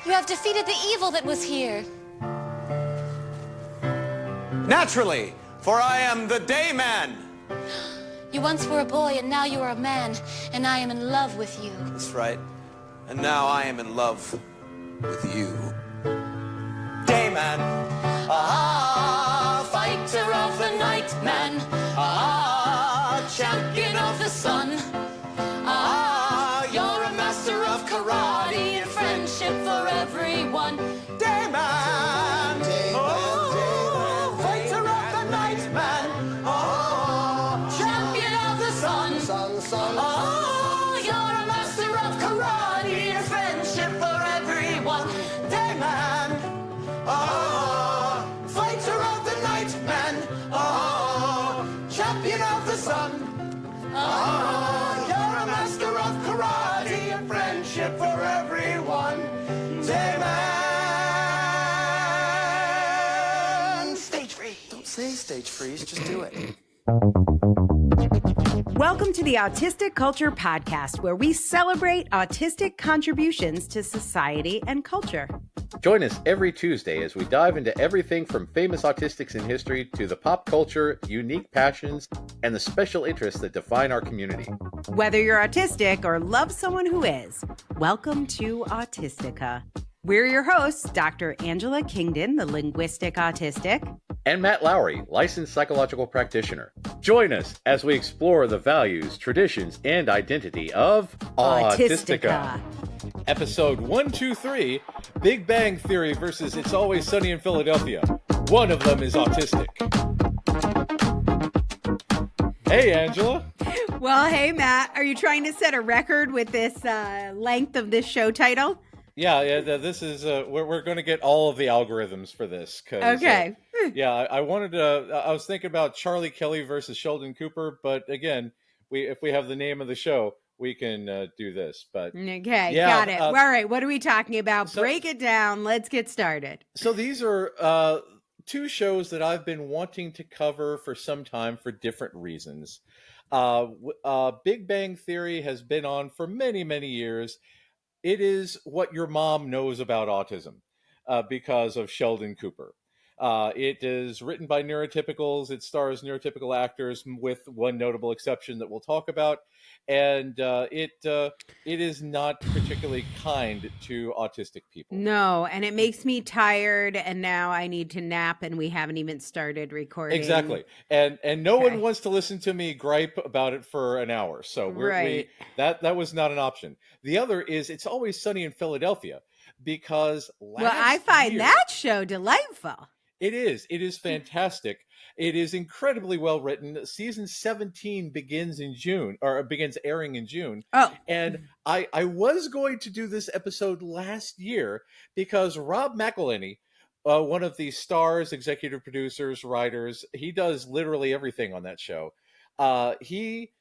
You have defeated the evil that was here. Naturally, for I am the day man. You once were a boy, and now you are a man, and I am in love with you. That's right. And now I am in love with you. Day man. Ah, fighter of the night, man. Ah, champion of the sun. Ah, you're a master of karate and friendship for everyone. Day man. Day man. Fighter of the night man. Champion of the sun. Sun. Oh, you're a master of karate and friendship for everyone. Day man. Fighter of the night man. Champion of the sun. You're a master of karate and friendship for everyone. Day man. Stage free. Don't say stage freeze, just do it. Welcome to the Autistic Culture Podcast, where we celebrate autistic contributions to society and culture. Join us every Tuesday as we dive into everything from famous autistics in history to the pop culture, unique passions, and the special interests that define our community. Whether you're autistic or love someone who is, welcome to Autistica. We're your hosts, Dr. Angela Kingdon, the linguistic autistic, And Matt Lowry, licensed psychological practitioner. Join us as we explore the values, traditions, and identity of Autistica. Episode 123, Big Bang Theory versus It's Always Sunny in Philadelphia. One of them is autistic. Hey, Angela. Well, hey, Matt, are you trying to set a record with this length of this show title? Yeah, this is, we're going to get all of the algorithms for this. Okay. I wanted to, I was thinking about Charlie Kelly versus Sheldon Cooper, but again, if we have the name of the show, we can do this. But okay, yeah, got it. All right, what are we talking about? Break it down. Let's get started. So these are two shows that I've been wanting to cover for some time for different reasons. Big Bang Theory has been on for many, many years. It is what your mom knows about autism because of Sheldon Cooper. It is written by neurotypicals. It stars neurotypical actors with one notable exception that we'll talk about. And it is not particularly kind to autistic people. No, and it makes me tired, and now I need to nap, and we haven't even started recording. Exactly. And no one wants to listen to me gripe about it for an hour. So that was not an option. The other is It's Always Sunny in Philadelphia because I find that show delightful. It is fantastic. It is incredibly well written. Season 17 begins airing in June. Oh. And I was going to do this episode last year because Rob McElhenney, one of the stars, executive producers, writers, he does literally everything on that show. He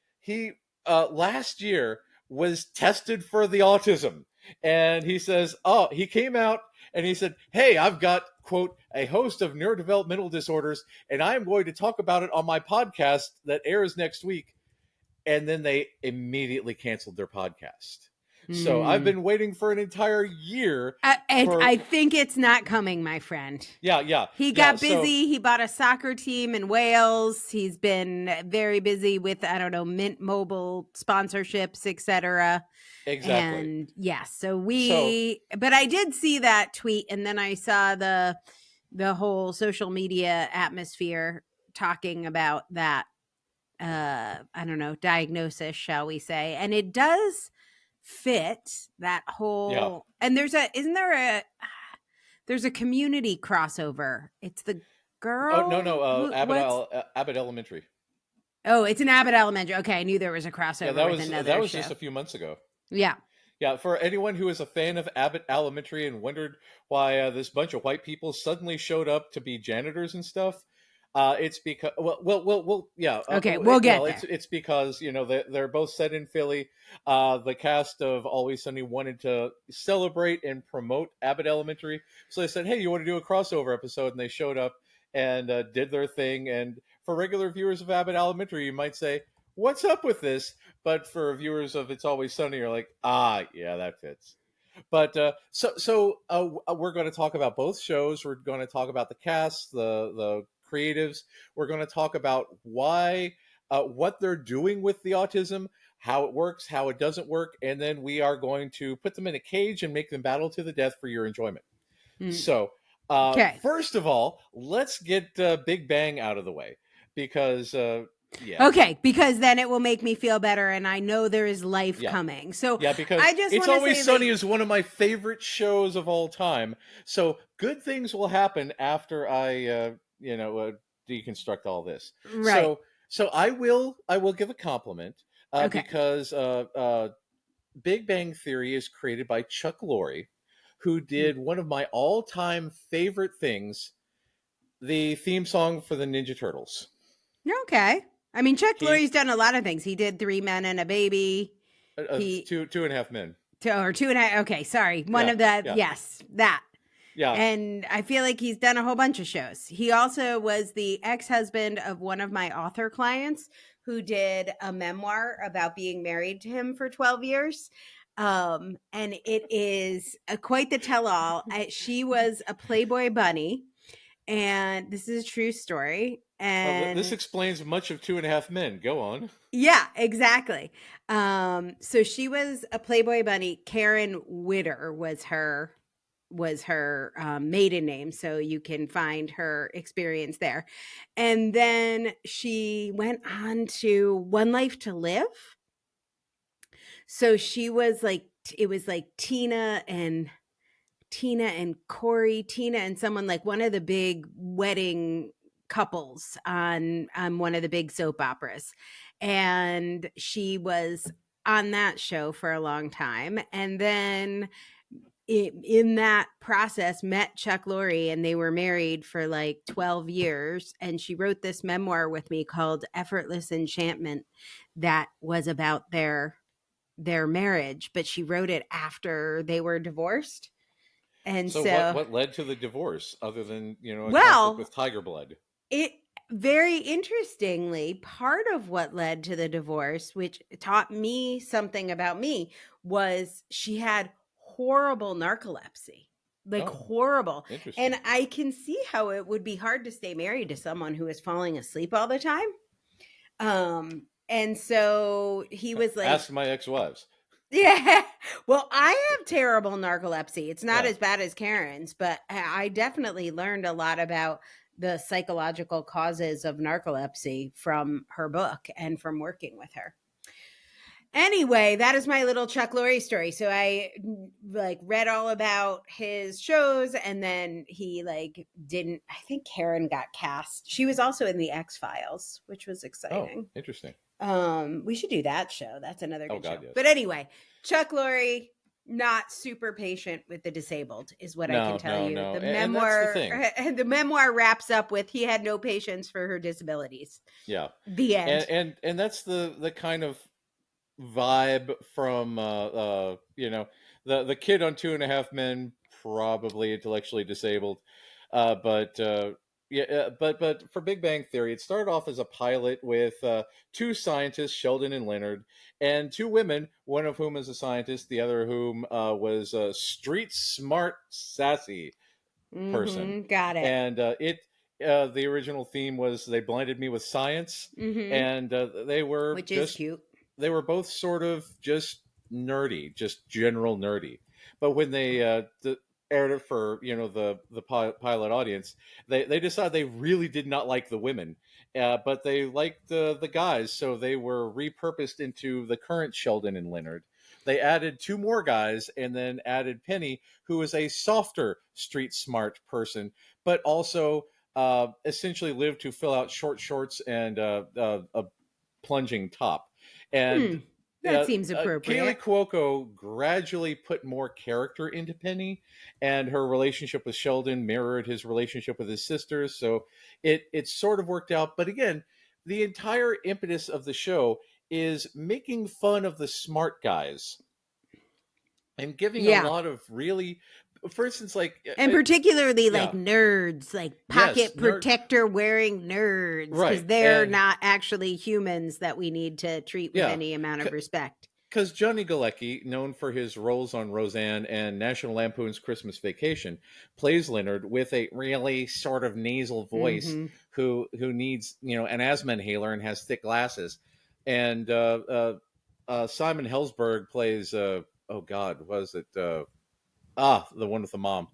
last year was tested for the autism. And he says, he came out and he said, hey, I've got, quote, a host of neurodevelopmental disorders, and I am going to talk about it on my podcast that airs next week. And then they immediately canceled their podcast. So I've been waiting for an entire year. I think it's not coming, my friend. Yeah. He got busy. He bought a soccer team in Wales. He's been very busy with, Mint Mobile sponsorships, etc. Exactly. And yes, but I did see that tweet, and then I saw the whole social media atmosphere talking about that, diagnosis, shall we say. And it does fit that whole, and there's a community crossover. It's the girl. Oh, no. Abbott Elementary. Oh, it's an Abbott Elementary. Okay. I knew there was a crossover with another that was show. just a few months ago. Yeah. Yeah, for anyone who is a fan of Abbott Elementary and wondered why this bunch of white people suddenly showed up to be janitors and stuff, it's because yeah. Okay, we'll get there. It's because they're both set in Philly. The cast of Always Sunny wanted to celebrate and promote Abbott Elementary, so they said, "Hey, you want to do a crossover episode?" And they showed up and did their thing. And for regular viewers of Abbott Elementary, you might say, "What's up with this?" But for viewers of It's Always Sunny, you're like, yeah, that fits. But we're going to talk about both shows. We're going to talk about the cast, the creatives. We're going to talk about why, what they're doing with the autism, how it works, how it doesn't work, and then we are going to put them in a cage and make them battle to the death for your enjoyment. So, Okay. first of all, let's get Big Bang out of the way because. Okay, because then it will make me feel better, and I know there is life coming. So because I just It's wanna Always say, Sunny like, is one of my favorite shows of all time. So good things will happen after I, deconstruct all this. right. So I will give a compliment Okay. because Big Bang Theory is created by Chuck Lorre, who did one of my all-time favorite things, the theme song for the Ninja Turtles. Okay. I mean, Chuck He- Lorre's done a lot of things. He did 3 Men and a Baby. Two and a Half Men. Or 2.5. Okay, sorry. One Yeah, of the, yeah. yes, that. Yeah. And I feel like he's done a whole bunch of shows. He also was the ex-husband of one of my author clients who did a memoir about being married to him for 12 years. And it is quite the tell-all. She was a Playboy bunny, and this is a true story. And This explains much of 2.5 Men. Go on. yeah, exactly. So she was a Playboy bunny. Karen Witter was her maiden name, so you can find her experience there. And then she went on to One Life to Live. So she was like, it was like Tina and Corey, Tina and someone, like one of the big wedding couples on one of the big soap operas. And she was on that show for a long time. And then in that process met Chuck Lorre, and they were married for like 12 years. And she wrote this memoir with me called Effortless Enchantment that was about their marriage, but she wrote it after they were divorced. And so what led to the divorce other than, a Well, conflict with tiger blood? it very interestingly, part of what led to the divorce, which taught me something about me, was she had horrible narcolepsy. Like horrible. Interesting. And I can see how it would be hard to stay married to someone who is falling asleep all the time. And so he was like, ask my ex-wives. yeah. Well, I have terrible narcolepsy. It's not Yeah. as bad as Karen's, but I definitely learned a lot about the psychological causes of narcolepsy from her book and from working with her. Anyway, that is my little Chuck Lorre story. So I like read all about his shows, and then he like didn't, I think Karen got cast. She was also in the X-Files, which was exciting. Oh, interesting. We should do that show. That's another good show. Yes. But anyway, Chuck Lorre, not super patient with the disabled, is what I can tell you. No. The And memoir, that's the thing. the memoir wraps up with he had no patience for her disabilities. Yeah. The end. And that's the kind of vibe from the kid on 2.5 Men, probably intellectually disabled, but for Big Bang Theory, it started off as a pilot with 2 scientists, Sheldon and Leonard, and 2 women, one of whom is a scientist, the other whom was a street smart, sassy person. Got it. And the original theme was They Blinded Me with Science, and they were which is cute. They were both sort of just nerdy, just general nerdy. But when they aired it for the pilot audience, they decided they really did not like the women, but they liked the guys, so they were repurposed into the current Sheldon and Leonard. They added 2 more guys, and then added Penny, who is a softer street smart person, but also essentially lived to fill out short shorts and a plunging top. And that seems appropriate. Kaylee Cuoco gradually put more character into Penny, and her relationship with Sheldon mirrored his relationship with his sisters. So it sort of worked out. But again, the entire impetus of the show is making fun of the smart guys and giving a lot of really, for instance, like, and particularly like nerds, like pocket protector wearing nerds, because they're not actually humans that we need to treat with any amount of respect. because Johnny Galecki, known for his roles on Roseanne and National Lampoon's Christmas Vacation, plays Leonard with a really sort of nasal voice Mm-hmm. who needs, an asthma inhaler and has thick glasses. And Simon Hellsberg plays, oh God, was it? The one with the mom.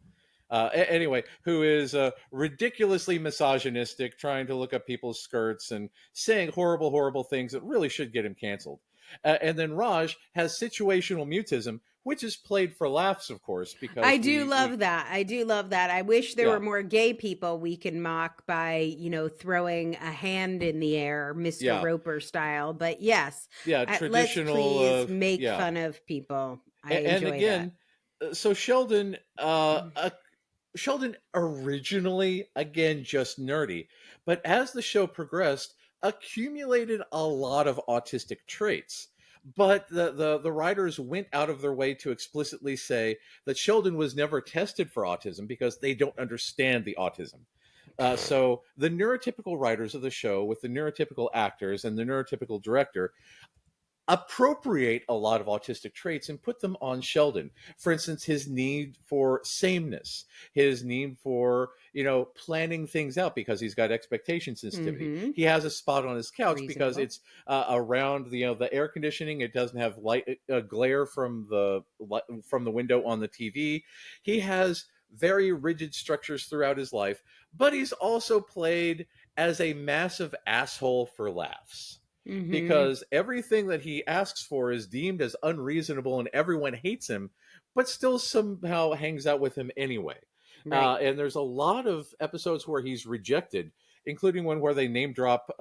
Anyway, who is ridiculously misogynistic, trying to look up people's skirts and saying horrible, horrible things that really should get him canceled. And then Raj has situational mutism, which is played for laughs, of course, because I do love that. I do love that. I wish there Yeah. were more gay people we can mock by, throwing a hand in the air, Mr. Yeah. Roper style. But yes, Yeah, let's traditional. please make Yeah. fun of people. I And enjoy again, so Sheldon, Sheldon originally, again, just nerdy, but as the show progressed, accumulated a lot of autistic traits. But the writers went out of their way to explicitly say that Sheldon was never tested for autism because they don't understand the autism. So the neurotypical writers of the show, with the neurotypical actors and the neurotypical director, appropriate a lot of autistic traits and put them on Sheldon. For instance, his need for sameness, his need for, planning things out because he's got expectation sensitivity. Mhm. He has a spot on his couch because Reasonable. it's around the air conditioning. It doesn't have light glare from the window on the TV. He has very rigid structures throughout his life, but he's also played as a massive asshole for laughs. Mhm. Because everything that he asks for is deemed as unreasonable and everyone hates him, but still somehow hangs out with him anyway. Right. And there's a lot of episodes where he's rejected, including one where they name drop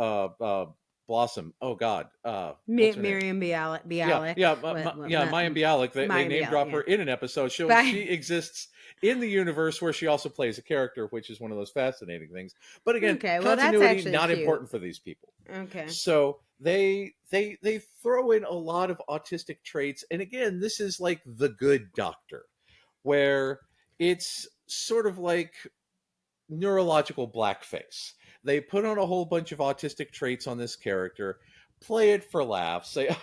Blossom. Oh God, what's her name? Miriam Bialik. Yeah, Mayim Bialik. They Mayim name Bialik, drop her yeah. in an episode. She exists in the universe where she also plays a character, which is one of those fascinating things. But again, Okay, well, that's continuity actually not cute. important for these people. Okay. So they throw in a lot of autistic traits, and again, this is like The Good Doctor, where it's sort of like neurological blackface. They put on a whole bunch of autistic traits on this character, play it for laughs, say,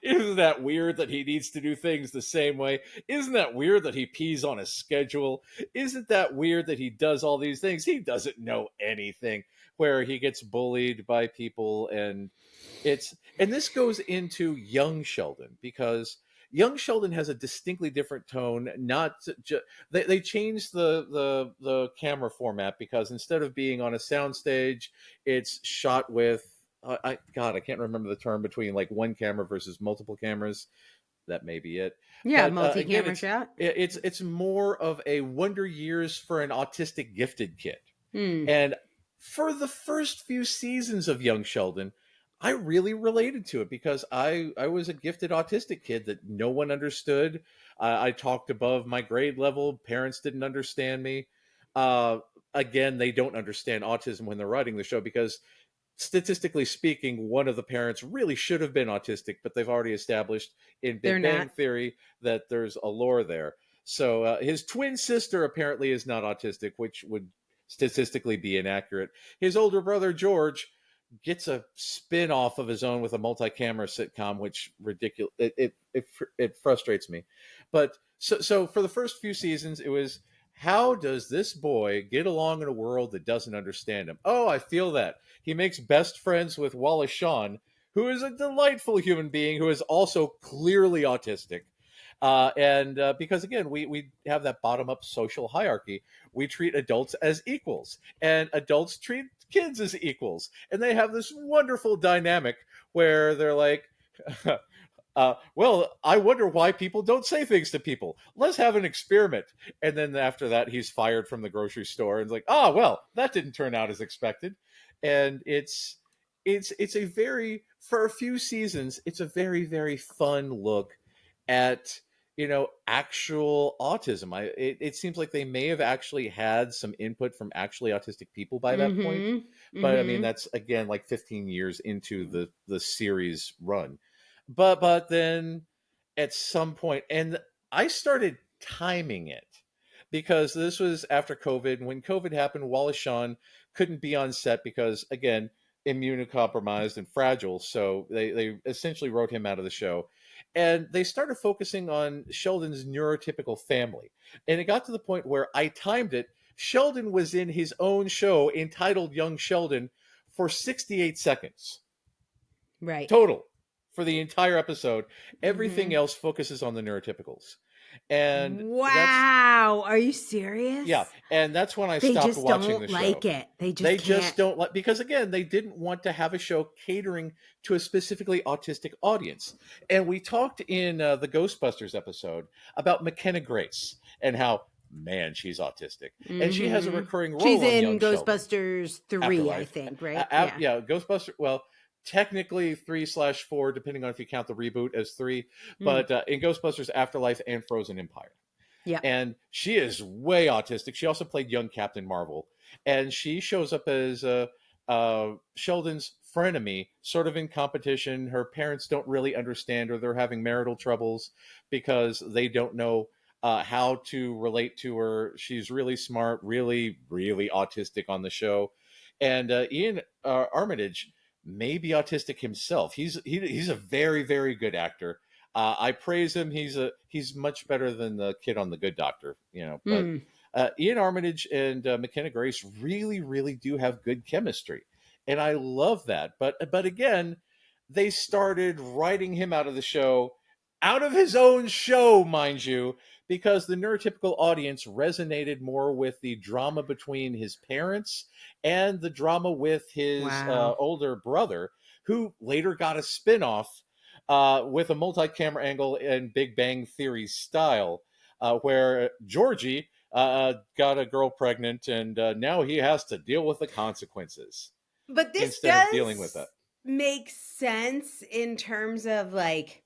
isn't that weird that he needs to do things the same way? Isn't that weird that he pees on a schedule? Isn't that weird that he does all these things? He doesn't know anything. Where he gets bullied by people, and this goes into Young Sheldon, because Young Sheldon has a distinctly different tone. They changed the camera format, because instead of being on a soundstage, it's shot with I can't remember the term between like one camera versus multiple cameras. That may be it. Yeah, But, multi-camera again, shot. It's more of a Wonder Years for an autistic gifted kid. Hmm. And for the first few seasons of Young Sheldon, I really related to it because I was a gifted autistic kid that no one understood. I talked above my grade level. Parents didn't understand me. Again, they don't understand autism when they're writing the show because, statistically speaking, one of the parents really should have been autistic, but they've already established in Big Bang Theory that there's a lore there. So his twin sister apparently is not autistic, which would statistically be inaccurate. His older brother, George, gets a spin-off of his own with a multi-camera sitcom, which ridiculous. It frustrates me. But so for the first few seasons, it was, how does this boy get along in a world that doesn't understand him? Oh, I feel that. He makes best friends with Wallace Shawn, who is a delightful human being who is also clearly autistic. Because again, we have that bottom-up social hierarchy. We treat adults as equals, and adults treat kids as equals. And they have this wonderful dynamic where they're like, well, I wonder why people don't say things to people. Let's have an experiment. And then after that, he's fired from the grocery store and like, well, that didn't turn out as expected. And it's a very, for a few seasons, it's a very, very fun look at, actual autism. It seems like they may have actually had some input from actually autistic people by that point. But I mean, that's again like 15 years into the series run. But then at some point, and I started timing it because this was after COVID. And when COVID happened, Wallace Shawn couldn't be on set because, again, immunocompromised and fragile. So they essentially wrote him out of the show. And they started focusing on Sheldon's neurotypical family. And it got to the point where I timed it. Sheldon was in his own show entitled Young Sheldon for 68 seconds Right. total for the entire episode. Everything Mhm. else focuses on the neurotypicals. And that's, Wow. Are you serious? yeah. And that's when I They stopped just watching don't the show. like it. They They just just can't. don't like, because again, they didn't want to have a show catering to a specifically autistic audience. And we talked in the Ghostbusters episode about McKenna Grace and how, man, she's autistic. And she has a Mhm. recurring role She's on in Young Sheldon. Ghostbusters 3, I Afterlife. think, right? Yeah, Ghostbusters. Well, technically 3/4, depending on if you count the reboot as 3. But in Ghostbusters Afterlife and Frozen Empire. Yeah. And she is way autistic. She also played young Captain Marvel. And she shows up as Sheldon's frenemy, sort of in competition. Her parents don't really understand her. They're having marital troubles because they don't know how to relate to her. She's really smart, really, really autistic on the show. And Ian Armitage may be autistic himself. He's a very, very good actor. I praise him. He's much better than the kid on The Good Doctor, you know. But Ian Armitage and McKenna Grace really, really do have good chemistry, and I love that. But again, they started writing him out of the show, out of his own show, mind you, because the neurotypical audience resonated more with the drama between his parents and the drama with his Wow. older brother, who later got a spin-off with a multi-camera angle in Big Bang Theory style, where Georgie got a girl pregnant, and now he has to deal with the consequences But this instead does of dealing with it. make sense in terms of, like,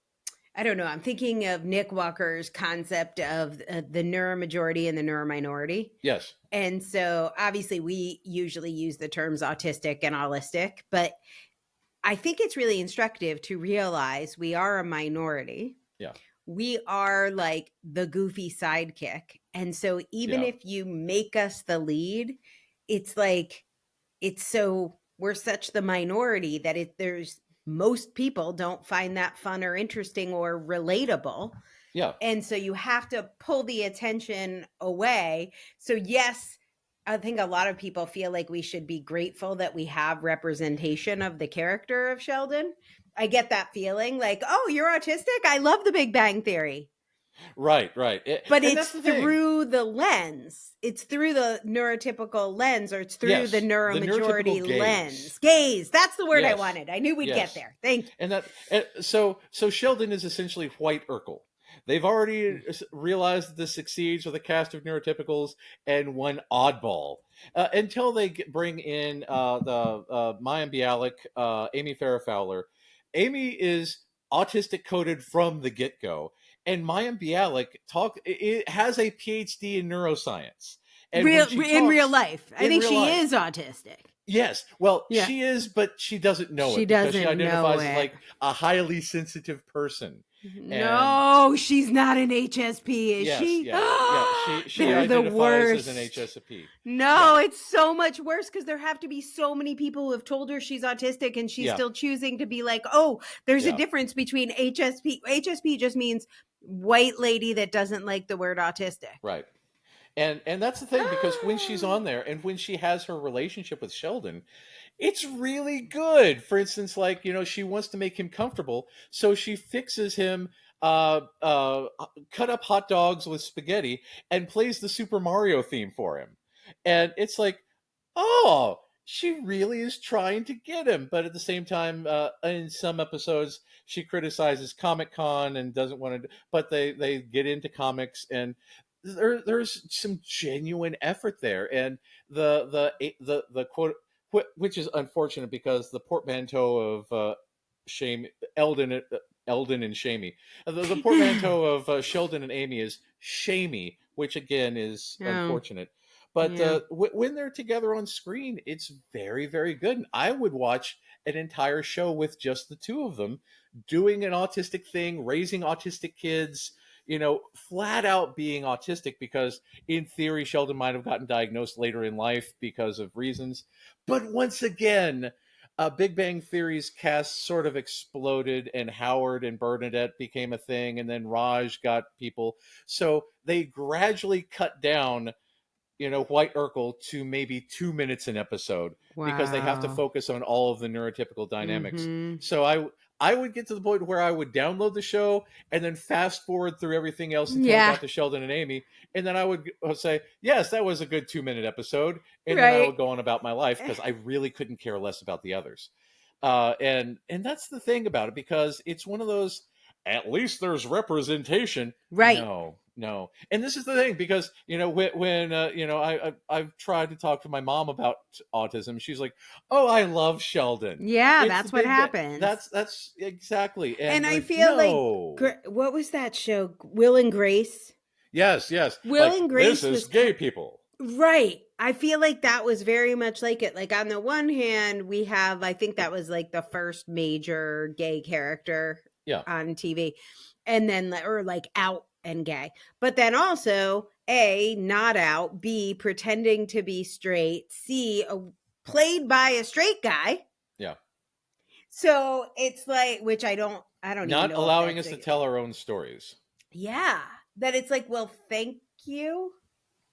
I don't know. I'm thinking of Nick Walker's concept of the neuromajority and the neurominority. Yes. And so obviously we usually use the terms autistic and allistic, but I think it's really instructive to realize we are a minority. Yeah. We are like the goofy sidekick. And so even Yeah. if you make us the lead, it's like, we're such the minority that there's most people don't find that fun or interesting or relatable. Yeah. And so you have to pull the attention away. So yes, I think a lot of people feel like we should be grateful that we have representation of the character of Sheldon. I get that feeling like, oh, you're autistic? I love the Big Bang Theory. Right. But And it's that's the thing. through the lens. It's through the neurotypical lens, or it's through Yes, the the neuromajority neurotypical gaze. lens. Gaze. That's the word I Yes. wanted. I knew we'd Yes. get there. Thank you. And so Sheldon is essentially white Urkel. They've already realized that this succeeds with a cast of neurotypicals and one oddball, until they bring in the Mayim Bialik, Amy Farrah Fowler. Amy is autistic coded from the get-go, and Mayim Bialik has a PhD in neuroscience. And when she In talks- real life. I in think real she life. is autistic. Yes. Well, Yeah. she is, but she doesn't know She it because she doesn't know identifies it. as like a highly sensitive person. No, she's not an HSP, is Yes, she? yeah. She They're the identifies as an worst. HSP. No, it's so much worse because there have to be so many people who have told her she's autistic and she's Yeah. still choosing to be like, oh, there's a Yeah. difference between HSP. HSP just means white lady that doesn't like the word autistic. Right. And that's the thing, because when she's on there and when she has her relationship with Sheldon, it's really good. For instance, like, you know, she wants to make him comfortable, so she fixes him cut up hot dogs with spaghetti and plays the Super Mario theme for him. And it's like, oh, she really is trying to get him. But at the same time, in some episodes, she criticizes Comic-Con and doesn't want to, but they get into comics, and there's some genuine effort there. And the quote, which is unfortunate because the portmanteau of Eldon and Shamey. The portmanteau of Sheldon and Amy is Shamey, which again is unfortunate. But when they're together on screen, it's very, very good. And I would watch an entire show with just the two of them doing an autistic thing, raising autistic kids, you know, flat out being autistic, because in theory, Sheldon might have gotten diagnosed later in life because of reasons. But once again, Big Bang Theory's cast sort of exploded, and Howard and Bernadette became a thing, and then Raj got people. So they gradually cut down, White Urkel to maybe 2 minutes an episode because they have to Wow. focus on all of the neurotypical dynamics. Mhm. So I would get to the point where I would download the show and then fast forward through everything else until I got to Sheldon and Amy, and then I would say, yes, that was a good 2-minute episode, and then I Right. would go on about my life because I really couldn't care less about the others. And that's the thing about it, because it's one of those, at least there's representation. Right. No. And this is the thing, because, when I've tried to talk to my mom about autism, she's like, oh, I love Sheldon. Yeah, It's that's the what big happens. That's exactly. And I like, feel no. like what was that show? Will and Grace? Yes. Will Like, and Grace this is was gay people. Right. I feel like that was very much like it. Like, on the one hand, we have, I think that was like the first major gay character on TV, and then, or like out and gay, but then also A, not out, B, pretending to be straight, C, played by a straight guy. Yeah. So it's like, which I don't Not even know allowing us to tell our own stories. Yeah. That it's like, well, thank you.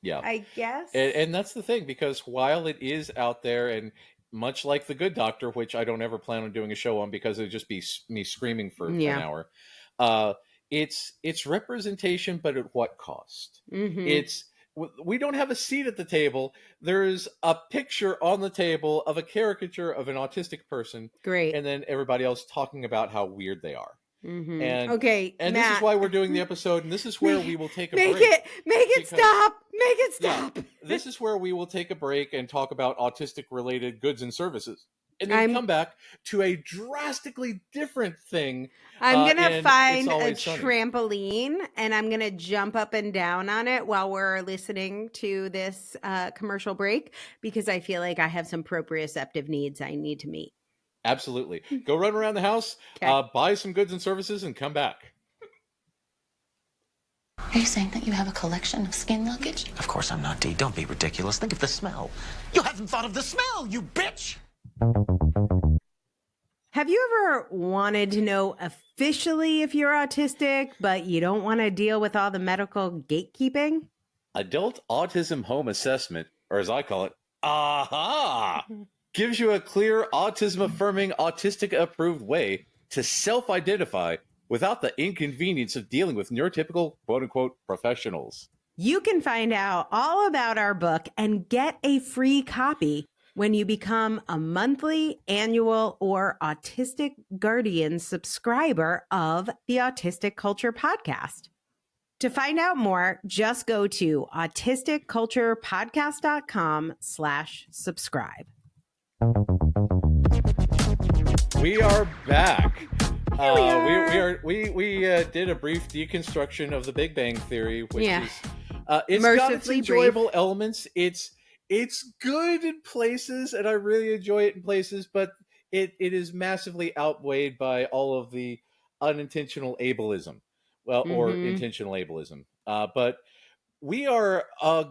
Yeah. I guess. And that's the thing, because while it is out there, and much like The Good Doctor, which I don't ever plan on doing a show on because it would just be me screaming for an hour, it's representation, but at what cost? Mm-hmm. We don't have a seat at the table. There's a picture on the table of a caricature of an autistic person. Great. And then everybody else talking about how weird they are. Mm-hmm. And okay, and Matt, this is why we're doing the episode, and this is where we will take a break. Make it stop. Make it stop. Yeah, this is where we will take a break and talk about autistic related goods and services, and then come back to a drastically different thing. I'm gonna find a Sunny. trampoline, and I'm gonna jump up and down on it while we're listening to this commercial break, because I feel like I have some proprioceptive needs I need to meet. Absolutely. Go run around the house, buy some goods and services, and come back. Are you saying that you have a collection of skin luggage? Of course I'm not, Dee. Don't be ridiculous. Think of the smell. You haven't thought of the smell, you bitch! Have you ever wanted to know officially if you're autistic, but you don't want to deal with all the medical gatekeeping? Adult Autism Home Assessment, or as I call it, AHA! Gives you a clear, autism-affirming, autistic-approved way to self-identify without the inconvenience of dealing with neurotypical, quote-unquote, professionals. You can find out all about our book and get a free copy when you become a monthly, annual, or Autistic Guardian subscriber of the Autistic Culture Podcast. To find out more, just go to autisticculturepodcast.com/subscribe. We are back. We did a brief deconstruction of the Big Bang Theory, which is it's Mercifully got its enjoyable elements. It's good in places, and I really enjoy it in places, but it is massively outweighed by all of the unintentional ableism, or intentional ableism. But we are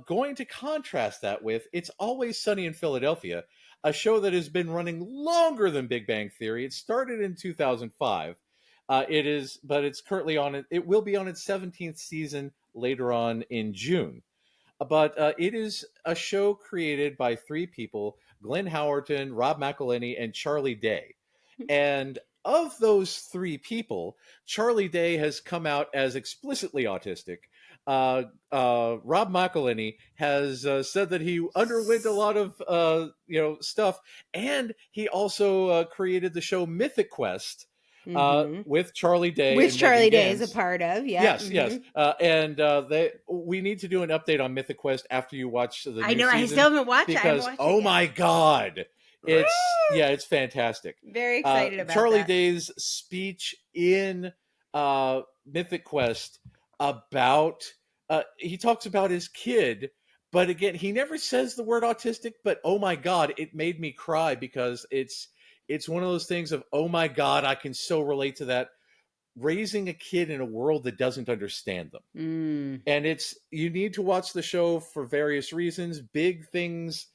going to contrast that with It's Always Sunny in Philadelphia, a show that has been running longer than Big Bang Theory. It started in 2005. But it's currently on. It will be on its 17th season later on in June. But it is a show created by three people: Glenn Howerton, Rob McElhenney, and Charlie Day. And of those three people, Charlie Day has come out as explicitly autistic. Rob McElhenney has said that he underwent a lot of stuff, and he also created the show Mythic Quest with Charlie Day, which Charlie Day is a part of. Yes. And we need to do an update on Mythic Quest after you watch the new season, I still haven't watched it because my god, it's fantastic. Very excited about Charlie that. Day's speech in Mythic Quest about he talks about his kid, but again, he never says the word autistic, but oh my god, it made me cry, because it's one of those things of, oh my god, I can so relate to that, raising a kid in a world that doesn't understand them. And you need to watch the show for various reasons. Big things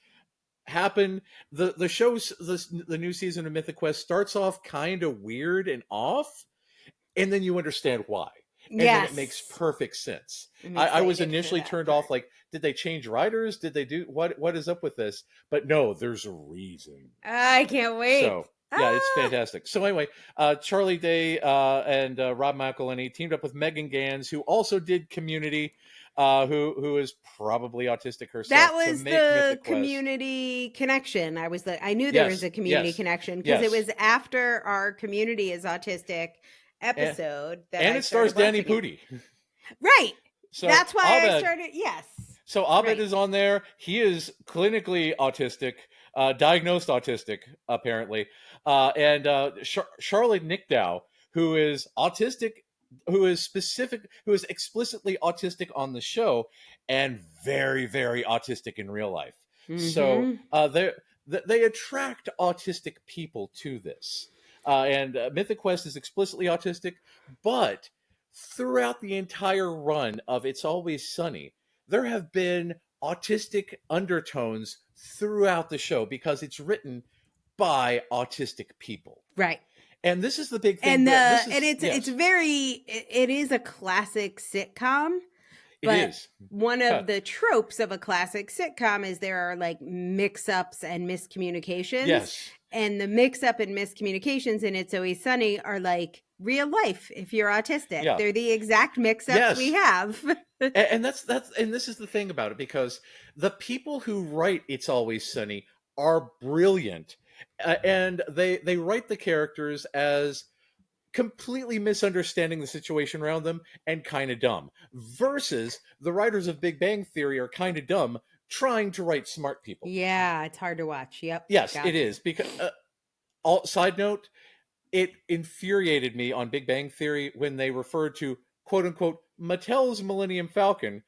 happen. The show's the new season of Mythic Quest starts off kind of weird and off, and then you understand why. And then it makes perfect sense. I was initially turned off, like, did they change writers? Did they do what is up with this? But no, there's a reason. I can't wait. So yeah, it's fantastic. So anyway, Charlie Day and Rob McElhenney teamed up with Megan Gans, who also did Community, who is probably autistic herself. That was the Community connection. I knew there was a Community connection because it was after our Community is Autistic episode and it stars Danny Pudi. Right. So that's why Abed, I started. Yes. So Abed is on there. He is clinically autistic, diagnosed autistic, apparently. And Charlotte Nickdow, who is autistic, who is explicitly autistic on the show and very, very autistic in real life. So they attract autistic people to this. And Mythic Quest is explicitly autistic, but throughout the entire run of It's Always Sunny, there have been autistic undertones throughout the show because it's written by autistic people. Right. And this is the big thing. And it is a classic sitcom. But one of the tropes of a classic sitcom is there are like mix-ups and miscommunications. Yes. And the mix-up and miscommunications in It's Always Sunny are like real life if you're autistic. Yeah. They're the exact mix-ups we have. and this is the thing about it, because the people who write It's Always Sunny are brilliant. And they write the characters as completely misunderstanding the situation around them and kind of dumb, versus the writers of Big Bang Theory are kind of dumb trying to write smart people. Yeah, it's hard to watch. Yep. Yes, it is. Because side note, it infuriated me on Big Bang Theory when they referred to, quote unquote, Mattel's Millennium Falcon.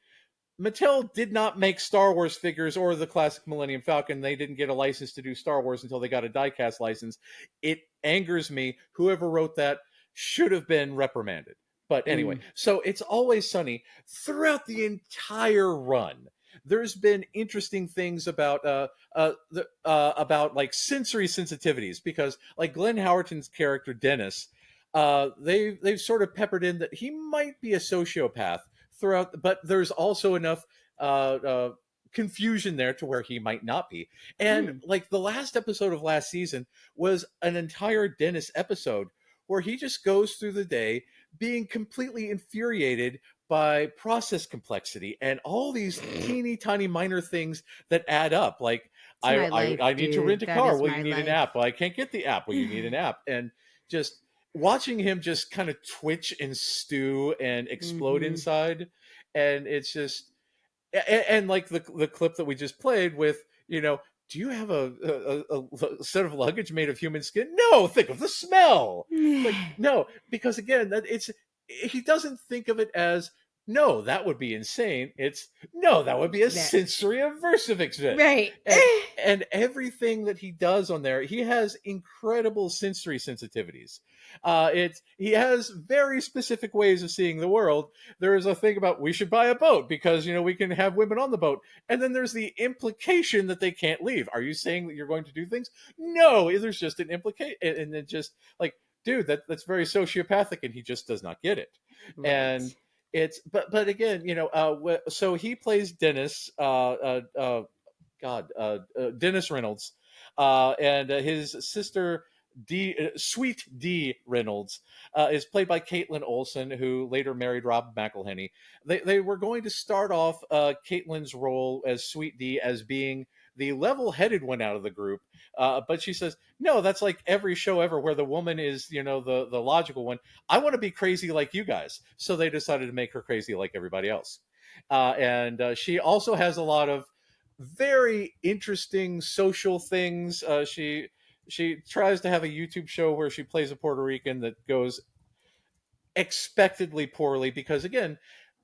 Mattel did not make Star Wars figures or the classic Millennium Falcon. They didn't get a license to do Star Wars until they got a diecast license. It angers me. Whoever wrote that should have been reprimanded. But anyway, so It's Always Sunny throughout the entire run. There's been interesting things about like sensory sensitivities, because like Glenn Howerton's character Dennis, they've sort of peppered in that he might be a sociopath throughout, but there's also enough confusion there to where he might not be. And like the last episode of last season was an entire Dennis episode where he just goes through the day being completely infuriated by process complexity and all these teeny tiny minor things that add up. Like, I need to rent a car. Well, you need an app. Well, I can't get the app. Well, you need an app. And just watching him just kind of twitch and stew and explode inside. And it's just, and like the clip that we just played with, do you have a set of luggage made of human skin? No, think of the smell. Like, no, because again, he doesn't think of it as, no, that would be insane. It's, no, that would be a sensory aversive event. Right. And everything that he does on there, he has incredible sensory sensitivities. He has very specific ways of seeing the world. There is a thing about, we should buy a boat because, we can have women on the boat. And then there's the implication that they can't leave. Are you saying that you're going to do things? No, there's just an implication. And then just like, dude, that's very sociopathic, and he just does not get it. Right. And it's, but again, so he plays Dennis, Dennis Reynolds, and his sister Sweet D Reynolds is played by Caitlin Olsen, who later married Rob McElhenney. They were going to start off Caitlin's role as Sweet D as being the level-headed one out of the group, but she says, no, that's like every show ever where the woman is, the logical one. I want to be crazy like you guys. So they decided to make her crazy like everybody else. And she also has a lot of very interesting social things. She tries to have a YouTube show where she plays a Puerto Rican that goes expectedly poorly because, again,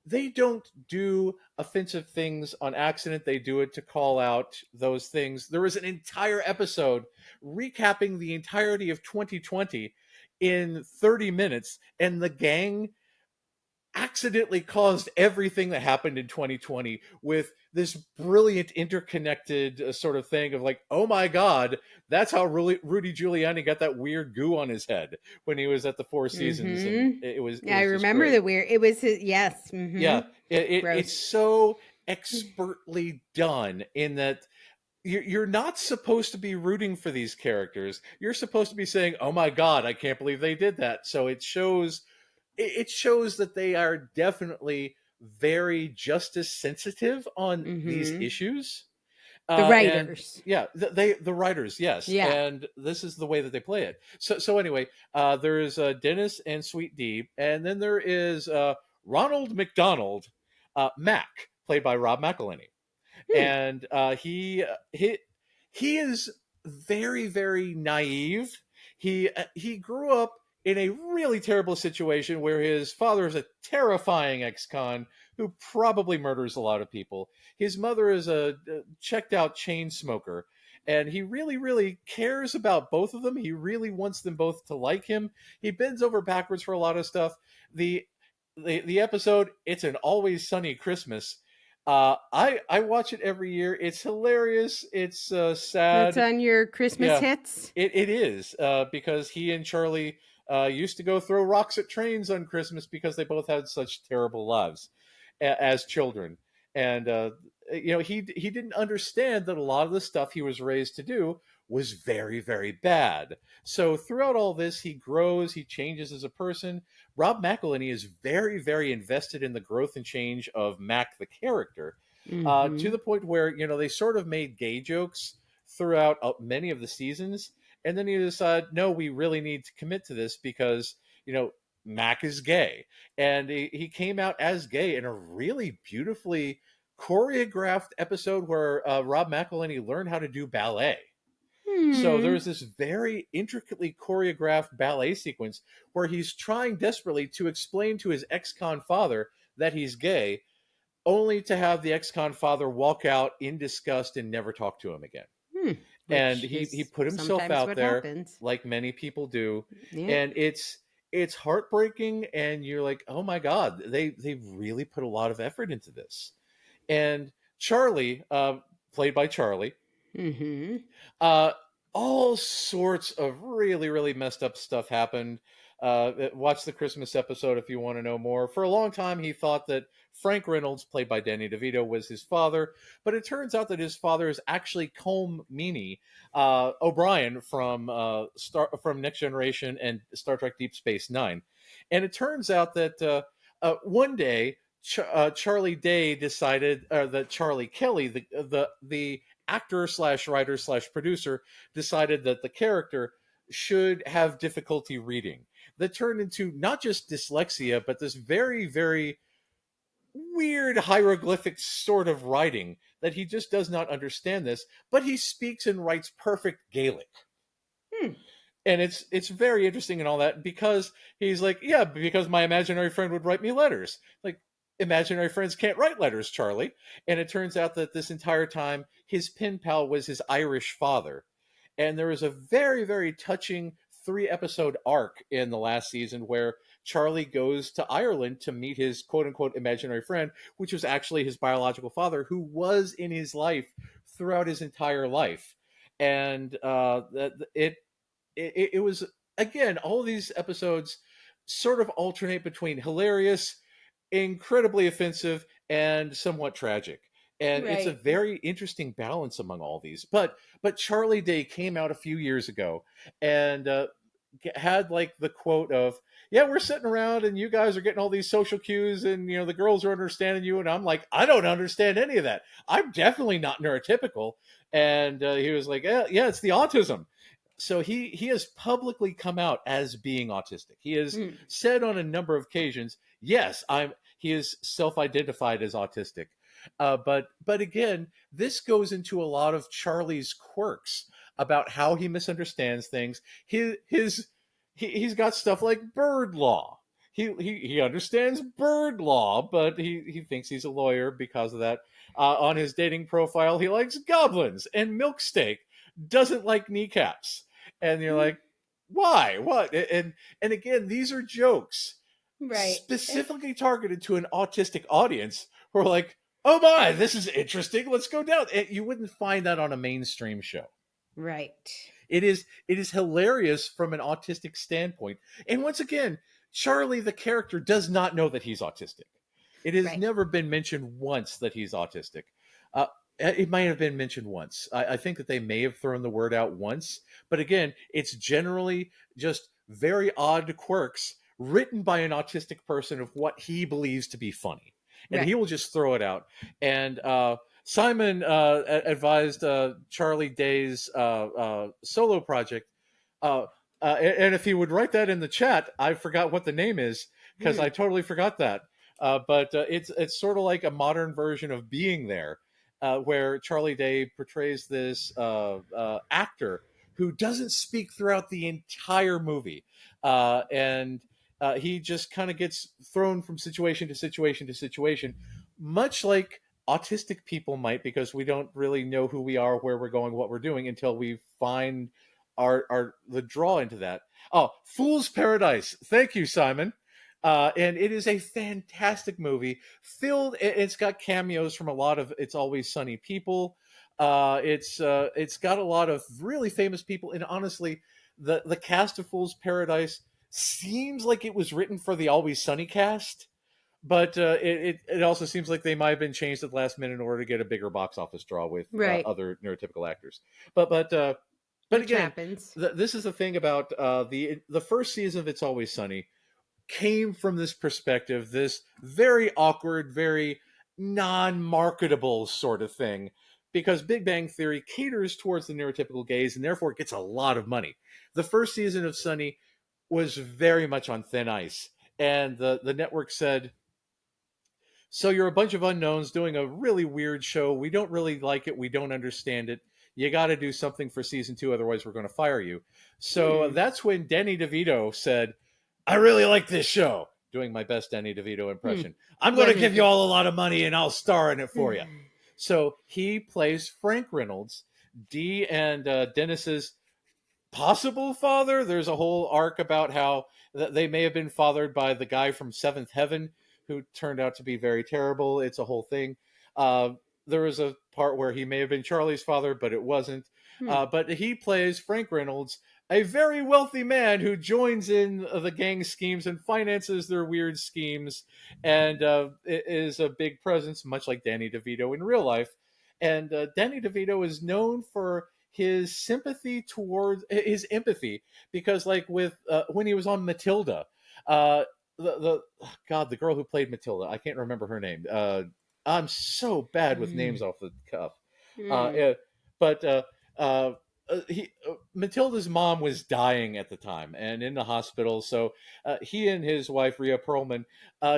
they don't do offensive things on accident. They do it to call out those things. There was an entire episode recapping the entirety of 2020 in 30 minutes, and the gang accidentally caused everything that happened in 2020 with this brilliant interconnected sort of thing of like, oh my God, that's how Rudy Giuliani got that weird goo on his head when he was at the Four Seasons. And it was I just remember great. the weird, it was his, yes. Mm-hmm. Yeah, it's Gross. so expertly done in that you're not supposed to be rooting for these characters. You're supposed to be saying, oh my God, I can't believe they did that. So it shows that they are definitely very justice sensitive on these issues. The writers. The writers, yes. Yeah. And this is the way that they play it. So anyway, there's Dennis and Sweet Dee, and then there is Ronald McDonald, Mac, played by Rob McElhenney. And he is very, very naive. He grew up in a really terrible situation where his father is a terrifying ex-con who probably murders a lot of people. His mother is a checked out chain smoker, and he really, really cares about both of them. He really wants them both to like him. He bends over backwards for a lot of stuff. The episode, It's an Always Sunny Christmas. I watch it every year. It's hilarious. It's sad. It's on your Christmas hits. It is because he and Charlie used to go throw rocks at trains on Christmas because they both had such terrible lives as children. And he didn't understand that a lot of the stuff he was raised to do was very, very bad. So throughout all this, he grows, he changes as a person. Rob McElhenney is very, very invested in the growth and change of Mac the character, to the point where, they sort of made gay jokes throughout many of the seasons. And then he decided, no, we really need to commit to this because, Mac is gay. And he came out as gay in a really beautifully choreographed episode where Rob McElhenney learned how to do ballet. So there's this very intricately choreographed ballet sequence where he's trying desperately to explain to his ex-con father that he's gay, only to have the ex-con father walk out in disgust and never talk to him again. And he put himself out there like many people do. Yeah. And it's heartbreaking, and you're like, oh my God, they really put a lot of effort into this. And Charlie, played by Charlie, all sorts of really, really messed up stuff happened. Watch the Christmas episode if you want to know more. For a long time, he thought that Frank Reynolds, played by Danny DeVito, was his father, but it turns out that his father is actually Colm Meaney O'Brien from Next Generation and Star Trek Deep Space Nine. And it turns out that one day, Charlie Day decided, that Charlie Kelly, the actor / writer / producer, decided that the character should have difficulty reading. That turned into not just dyslexia, but this very, very weird hieroglyphic sort of writing that he just does not understand this, but he speaks and writes perfect Gaelic. And it's very interesting and all that, because he's like, yeah, because my imaginary friend would write me letters. Like, imaginary friends can't write letters, Charlie. And it turns out that this entire time, his pen pal was his Irish father. And there was a very, very touching 3-episode arc in the last season where Charlie goes to Ireland to meet his quote-unquote imaginary friend, which was actually his biological father, who was in his life throughout his entire life. And it was, again, all of these episodes sort of alternate between hilarious, incredibly offensive, and somewhat tragic. And it's a very interesting balance among all these. But Charlie Day came out a few years ago and had like the quote of, yeah, we're sitting around and you guys are getting all these social cues and, the girls are understanding you. And I'm like, I don't understand any of that. I'm definitely not neurotypical. And he was like, yeah, it's the autism. So he has publicly come out as being autistic. He has said on a number of occasions, yes, he is self-identified as autistic. But again, this goes into a lot of Charlie's quirks about how he misunderstands things. He's got stuff like bird law. He understands bird law, but he thinks he's a lawyer because of that. On his dating profile, he likes goblins and milk steak, doesn't like kneecaps. And you're like, why? What? And again, these are jokes. Right. specifically targeted to an autistic audience who are like, oh my, this is interesting. Let's go down. You wouldn't find that on a mainstream show. Right. It is hilarious from an autistic standpoint. And once again, Charlie, the character, does not know that he's autistic. It has Right. never been mentioned once that he's autistic. It might have been mentioned once. I think that they may have thrown the word out once. But again, it's generally just very odd quirks written by an autistic person of what he believes to be funny. And Right. he will just throw it out. And Simon advised Charlie Day's solo project. And if he would write that in the chat, I forgot what the name is because I totally forgot that. But it's sort of like a modern version of Being There, where Charlie Day portrays this actor who doesn't speak throughout the entire movie. And he just kind of gets thrown from situation to situation to situation, much like autistic people might, because we don't really know who we are, where we're going, what we're doing until we find the draw into that. Oh, Fool's Paradise. Thank you, Simon. And it is a fantastic movie filled. It's got cameos from a lot of It's Always Sunny people. It's got a lot of really famous people. And honestly, the cast of Fool's Paradise seems like it was written for the Always Sunny cast. But it also seems like they might have been changed at the last minute in order to get a bigger box office draw with other neurotypical actors. But again, happens. This is the thing about the first season of It's Always Sunny came from this perspective, this very awkward, very non-marketable sort of thing, because Big Bang Theory caters towards the neurotypical gaze and therefore it gets a lot of money. The first season of Sunny was very much on thin ice, and the network said, so you're a bunch of unknowns doing a really weird show. We don't really like it. We don't understand it. You got to do something for season 2, otherwise we're going to fire you. So that's when Danny DeVito said, I really like this show. Doing my best Danny DeVito impression. I'm going to give you all a lot of money and I'll star in it for you. So he plays Frank Reynolds, Dee and Dennis's possible father. There's a whole arc about how they may have been fathered by the guy from Seventh Heaven who turned out to be very terrible. It's a whole thing. There was a part where he may have been Charlie's father, but it wasn't. But he plays Frank Reynolds, a very wealthy man who joins in the gang schemes and finances their weird schemes, and is a big presence, much like Danny DeVito in real life. And Danny DeVito is known for his sympathy towards his empathy, because like with when he was on Matilda, the girl who played Matilda, I can't remember her name. I'm so bad with names off the cuff. Matilda's mom was dying at the time and in the hospital. So he and his wife, Rhea Perlman,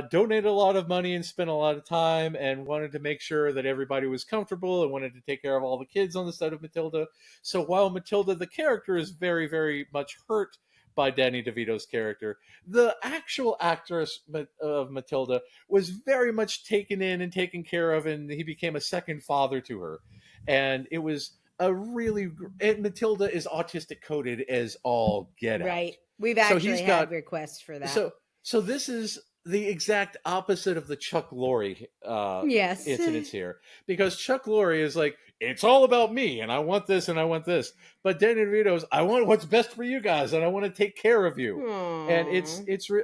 donated a lot of money and spent a lot of time and wanted to make sure that everybody was comfortable and wanted to take care of all the kids on the set of Matilda. So while Matilda, the character, is very, very much hurt by Danny DeVito's character, the actual actress of Matilda was very much taken in and taken care of, and he became a second father to her. And it was and Matilda is autistic coded as all get out. Right. We've actually had requests for that. So this is the exact opposite of the Chuck Lorre incidents here, because Chuck Lorre is like, it's all about me and I want this and I want this, but Danny DeVito's, I want what's best for you guys and I want to take care of you. Aww. And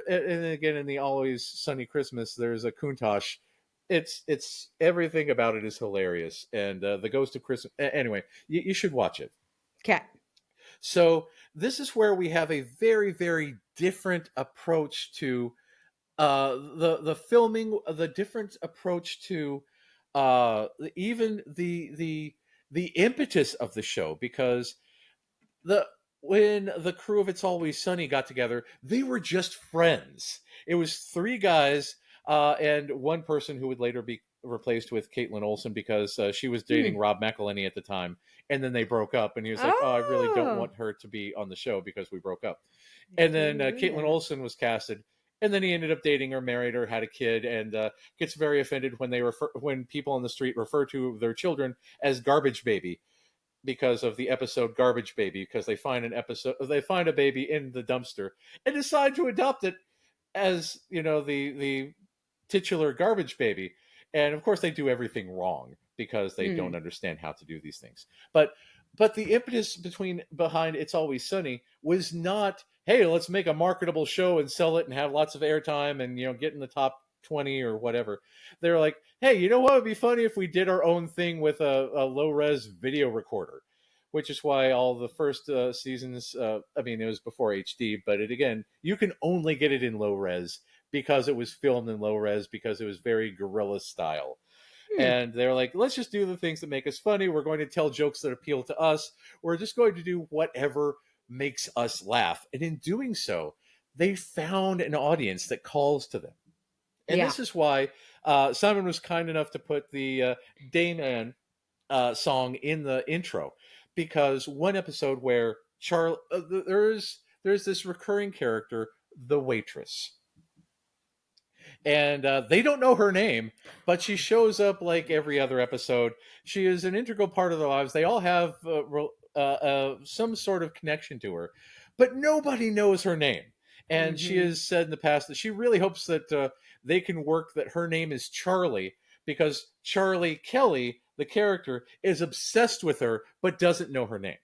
and again in the Always Sunny Christmas, there's a Countach. It's everything about it is hilarious, and the Ghost of Christmas. Anyway, you should watch it. Okay. So this is where we have a very, very different approach to the filming, the different approach to even the impetus of the show, because when the crew of It's Always Sunny got together, they were just friends. It was 3 guys and one person who would later be replaced with Caitlin Olsen, because she was dating Rob McElhenney at the time, and then they broke up, and he was like, I really don't want her to be on the show because we broke up. And then Caitlin Olsen was casted, and then he ended up dating her, married her, had a kid, and gets very offended when people on the street refer to their children as Garbage Baby, because of the episode Garbage Baby, because they find a baby in the dumpster and decide to adopt it. as the titular garbage baby, and of course they do everything wrong because they don't understand how to do these things. But the impetus behind It's Always Sunny was not, hey, let's make a marketable show and sell it and have lots of airtime and get in the top 20 or whatever. They're like, hey, you know what would be funny if we did our own thing with a low-res video recorder, which is why all the first seasons, it was before HD, but again, you can only get it in low res because it was filmed in low res, because it was very guerrilla style. And they're like, let's just do the things that make us funny. We're going to tell jokes that appeal to us. We're just going to do whatever makes us laugh. And in doing so, they found an audience that calls to them. And this is why Simon was kind enough to put the Dayman song in the intro, because one episode where there's this recurring character, the waitress, and they don't know her name, but she shows up like every other episode. She is an integral part of their lives. They all have some sort of connection to her, but nobody knows her name. And she has said in the past that she really hopes that they can work that her name is Charlie, because Charlie Kelly, the character, is obsessed with her but doesn't know her name.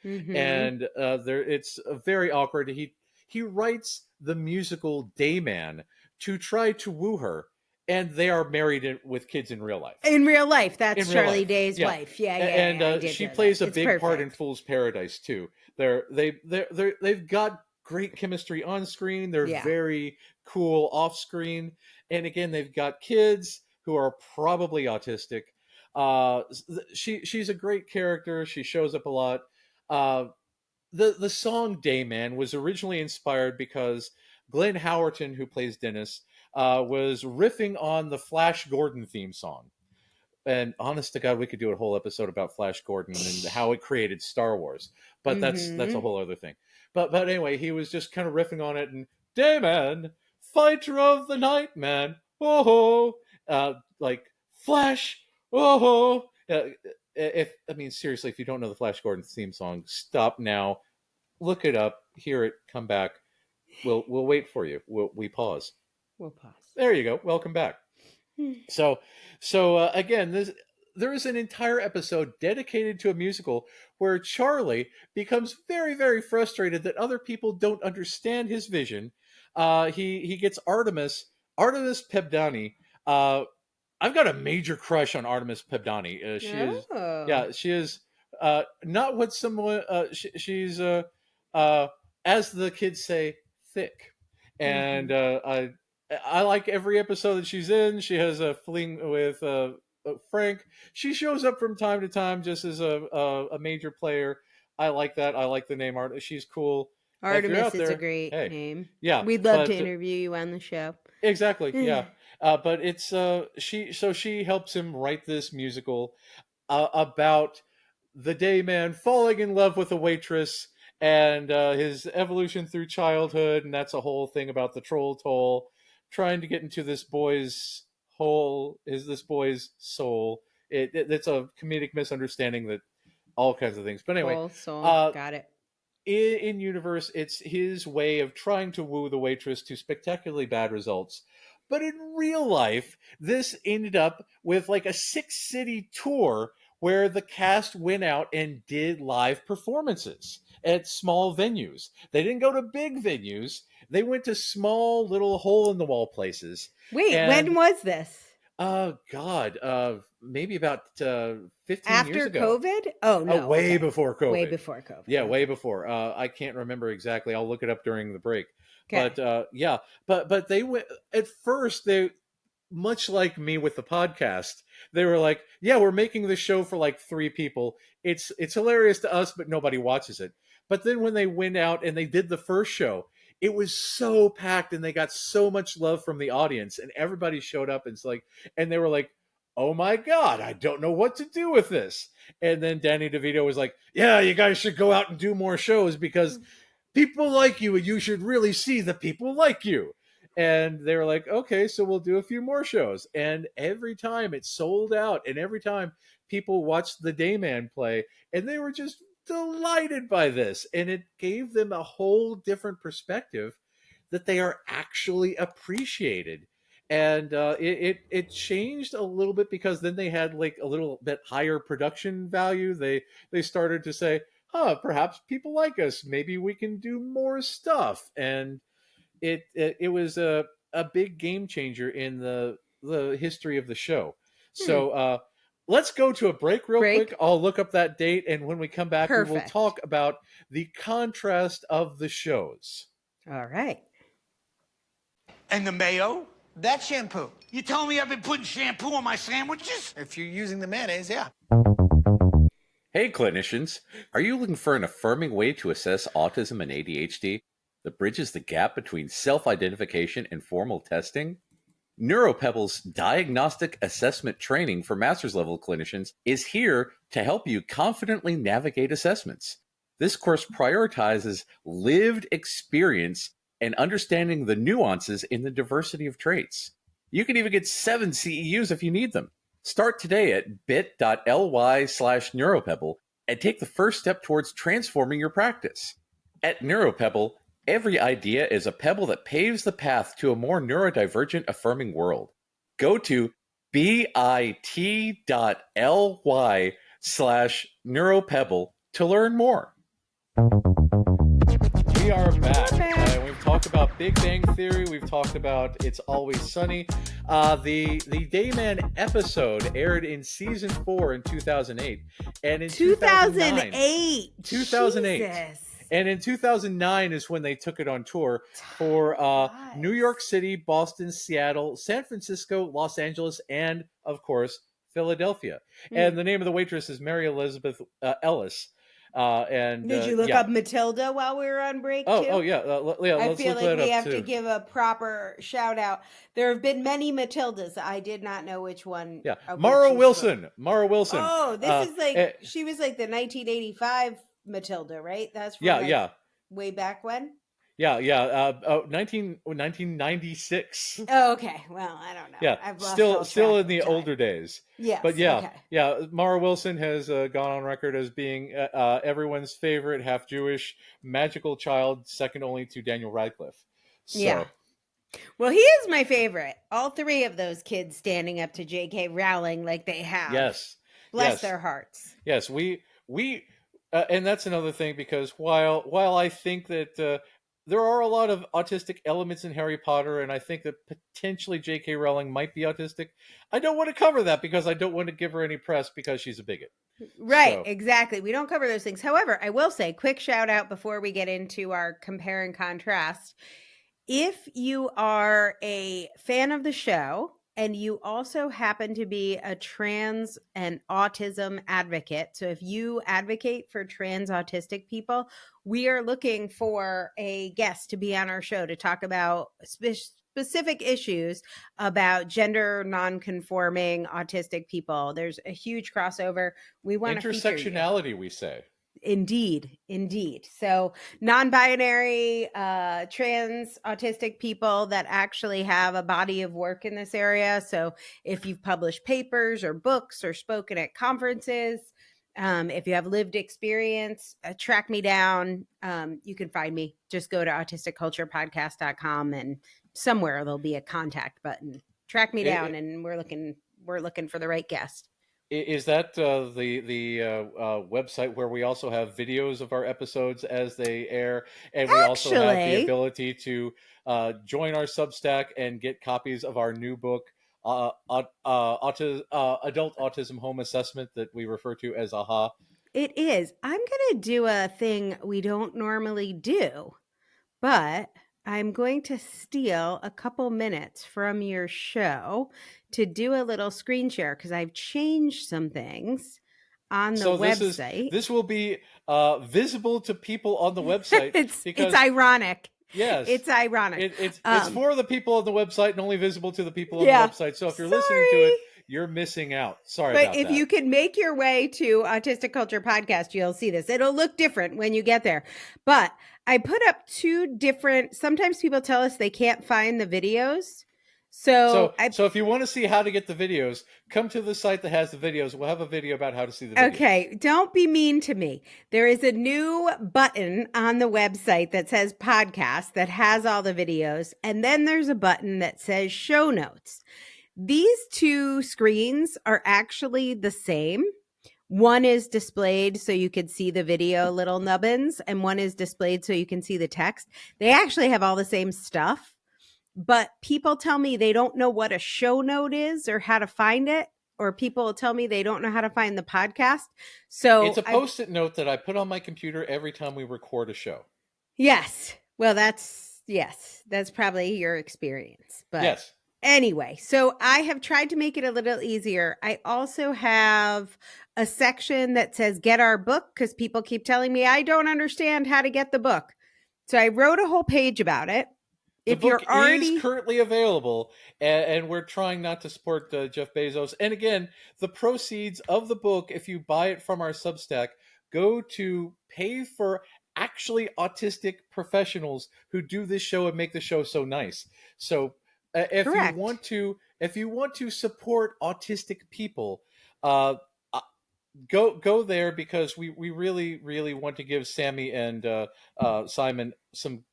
And it's very awkward. He writes the musical Dayman to try to woo her, and they are married with kids in real life. In real life, that's in Charlie Day's wife. And she plays a big part in Fool's Paradise too. They've got great chemistry on screen. They're very cool off screen, and again, they've got kids who are probably autistic. She's a great character. She shows up a lot. The song Dayman was originally inspired because Glenn Howerton, who plays Dennis, was riffing on the Flash Gordon theme song. And honest to God, we could do a whole episode about Flash Gordon and how it created Star Wars. But that's a whole other thing. But anyway, he was just kind of riffing on it, and Dayman, fighter of the night, man, oh ho, like Flash, oh ho. Seriously, if you don't know the Flash Gordon theme song, stop now, look it up, hear it, come back. We'll wait for you. We pause. We'll pause. There you go. Welcome back. So again, there is an entire episode dedicated to a musical where Charlie becomes very, very frustrated that other people don't understand his vision. He gets Artemis Pebdani. I've got a major crush on Artemis Pebdani. She is not what someone. She's as the kids say, thick, and I like every episode that she's in. She has a fling with Frank. She shows up from time to time just as a major player. I like that. I like the name Artemis. She's cool. Artemis is a great name. Yeah, we'd love to interview you on the show. Exactly. Yeah, but it's she helps him write this musical about the Dayman falling in love with a waitress and his evolution through childhood, and that's a whole thing about the troll toll, trying to get into this boy's soul. It's a comedic misunderstanding that all kinds of things. But anyway, got it. In universe, it's his way of trying to woo the waitress to spectacularly bad results. But in real life, this ended up with like a 6-city tour where the cast went out and did live performances at small venues. They didn't go to big venues. They went to small little hole-in-the-wall places. Wait, when was this? Oh, God. Maybe about 15 years ago. After COVID? Oh, no. Way before COVID. Way before COVID. Yeah, way before. I can't remember exactly. I'll look it up during the break. Okay. But but they went at first. They, much like me with the podcast, they were like, "Yeah, we're making this show for like 3 people. It's hilarious to us, but nobody watches it." But then when they went out and they did the first show, it was so packed and they got so much love from the audience, and everybody showed up and they were like, "Oh my God, I don't know what to do with this." And then Danny DeVito was like, "Yeah, you guys should go out and do more shows because people like you, and you should really see the people like you." And they were like, "Okay, so we'll do a few more shows." And every time it sold out, and every time people watched the Dayman play, and they were just delighted by this. And it gave them a whole different perspective that they are actually appreciated. And it changed a little bit because then they had like a little bit higher production value. They started to say, perhaps people like us. Maybe we can do more stuff. And it was a big game changer in the history of the show. So let's go to a break real quick. I'll look up that date, and when we come back, we will talk about the contrast of the shows. All right. And the mayo? That shampoo. You telling me I've been putting shampoo on my sandwiches? If you're using the mayonnaise, yeah. Hey clinicians, are you looking for an affirming way to assess autism and ADHD that bridges the gap between self-identification and formal testing? NeuroPebble's diagnostic assessment training for master's level clinicians is here to help you confidently navigate assessments. This course prioritizes lived experience and understanding the nuances in the diversity of traits. You can even get 7 CEUs if you need them. Start today at bit.ly/neuropebble and take the first step towards transforming your practice. At NeuroPebble, every idea is a pebble that paves the path to a more neurodivergent affirming world. Go to bit.ly/neuropebble to learn more. We are back. We've talked about Big Bang Theory. We've talked about It's Always Sunny. The Dayman episode aired in season 4 in 2008, and in 2008. Jesus. And in 2009 is when they took it on tour for New York City, Boston, Seattle, San Francisco, Los Angeles, and of course Philadelphia. And the name of the waitress is Mary Elizabeth Ellis. And did you look up Matilda while we were on break too? Oh yeah, I feel like we have to give a proper shout out. There have been many Matildas. I did not know which one. Yeah, Mara Wilson. Mara Wilson. Oh, this is like she was like the 1985 Matilda, right? That's from way back when. 1996. Oh, okay. Well, I don't know. Yeah, I've lost still in the older days. Yes, but okay. Mara Wilson has gone on record as being everyone's favorite half Jewish magical child, second only to Daniel Radcliffe. So. Yeah. Well, he is my favorite. All 3 of those kids standing up to J.K. Rowling like they have. Yes. Bless their hearts. Yes, we and that's another thing, because while I think that there are a lot of autistic elements in Harry Potter, and I think that potentially J.K. Rowling might be autistic, I don't want to cover that because I don't want to give her any press because she's a bigot. Right, exactly. We don't cover those things. However, I will say, quick shout out before we get into our compare and contrast. If you are a fan of the show and you also happen to be a trans and autism advocate, so if you advocate for trans autistic people, we are looking for a guest to be on our show to talk about specific issues about gender non-conforming autistic people. There's a huge crossover. We want to feature you. Intersectionality, we say. Indeed. So non-binary, trans autistic people that actually have a body of work in this area. So if you've published papers or books or spoken at conferences, if you have lived experience, track me down. You can find me. Just go to autisticculturepodcast.com and somewhere there'll be a contact button. Track me down, and we're looking for the right guest. Is that the website where we also have videos of our episodes as they air, and we also have the ability to join our Substack and get copies of our new book, Adult Autism Home Assessment, that we refer to as AHA? It is. I'm going to do a thing we don't normally do, but I'm going to steal a couple minutes from your show to do a little screen share because I've changed some things on the website. This will be visible to people on the website. It's ironic. Yes. It's ironic. It's for the people on the website and only visible to the people on the website. So if you're listening to it, you're missing out. Sorry about that. But if you can make your way to Autistic Culture Podcast, you'll see this. It'll look different when you get there. But I put up 2 different, sometimes people tell us they can't find the videos. So So if you want to see how to get the videos, come to the site that has the videos. We'll have a video about how to see the videos. Okay, don't be mean to me. There is a new button on the website that says podcast that has all the videos. And then there's a button that says show notes. These two screens are actually the same. One is displayed so you can see the video little nubbins, and one is displayed so you can see the text. They actually have all the same stuff, but people tell me they don't know what a show note is or how to find it, or people will tell me they don't know how to find the podcast. So It's a post-it note that I put on my computer every time we record a show. Yes. Well, that's probably your experience. But Yes. anyway, so I have tried to make it a little easier. I also have a section that says get our book, because people keep telling me I don't understand how to get the book. So I wrote a whole page about it. The If book you're already is currently available, and we're trying not to support Jeff Bezos. And again, the proceeds of the book, if you buy it from our Substack, go to pay for actually autistic professionals who do this show and make the show so nice. So if Correct. you want to support autistic people, go there, because we really want to give Sammy and Simon some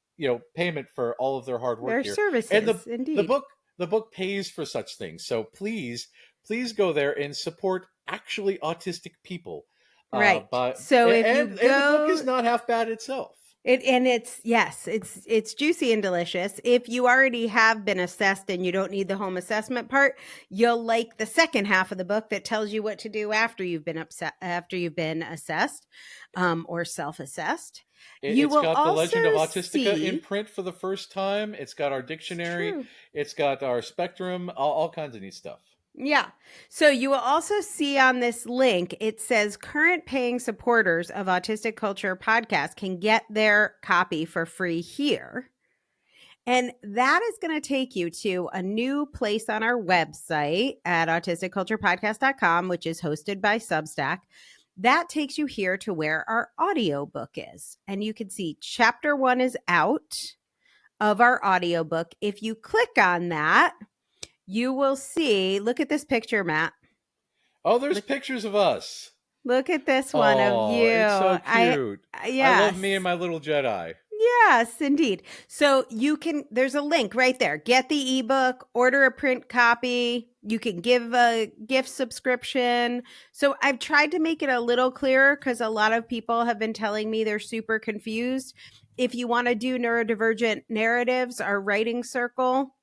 payment for all of their hard work their here. services, And the indeed. book pays for such things. So please go there and support actually autistic people. Right. And the book is not half bad itself. It's juicy and delicious. If you already have been assessed and you don't need the home assessment part, you'll like the second half of the book that tells you what to do after you've been assessed, or self-assessed. It's got the Legend of Autistica in see- print for the first time. It's got our dictionary. True. It's got our spectrum. All kinds of neat stuff. Yeah. So you will also see on this link, it says current paying supporters of Autistic Culture Podcast can get their copy for free here. And that is going to take you to a new place on our website at autisticculturepodcast.com, which is hosted by Substack. That takes you here to where our audiobook is. And you can see chapter 1 is out of our audiobook. If you click on that, you will see, look at this picture, Matt. Oh, there's pictures of us. Look at this one of you. It's so cute. Yes. I love me and my little Jedi. Yes, indeed. So there's a link right there. Get the ebook, order a print copy. You can give a gift subscription. So I've tried to make it a little clearer, because a lot of people have been telling me they're super confused. If you want to do neurodivergent narratives, our writing circle,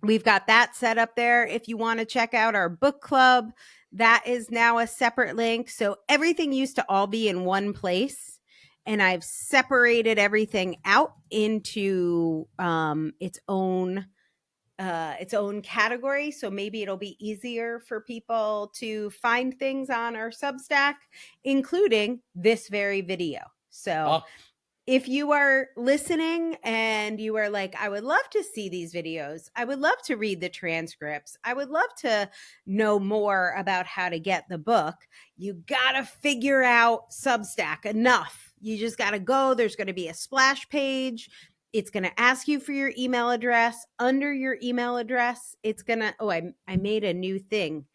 we've got that set up there. If you want to check out our book club, that is now a separate link. So everything used to all be in one place, and I've separated everything out into its own category. So maybe it'll be easier for people to find things on our Substack, including this very video. So if you are listening and you are like, I would love to see these videos, I would love to read the transcripts, I would love to know more about how to get the book, you got to figure out Substack enough. You just got to go. There's going to be a splash page. It's going to ask you for your email address. Under your email address, it's going to, I made a new thing.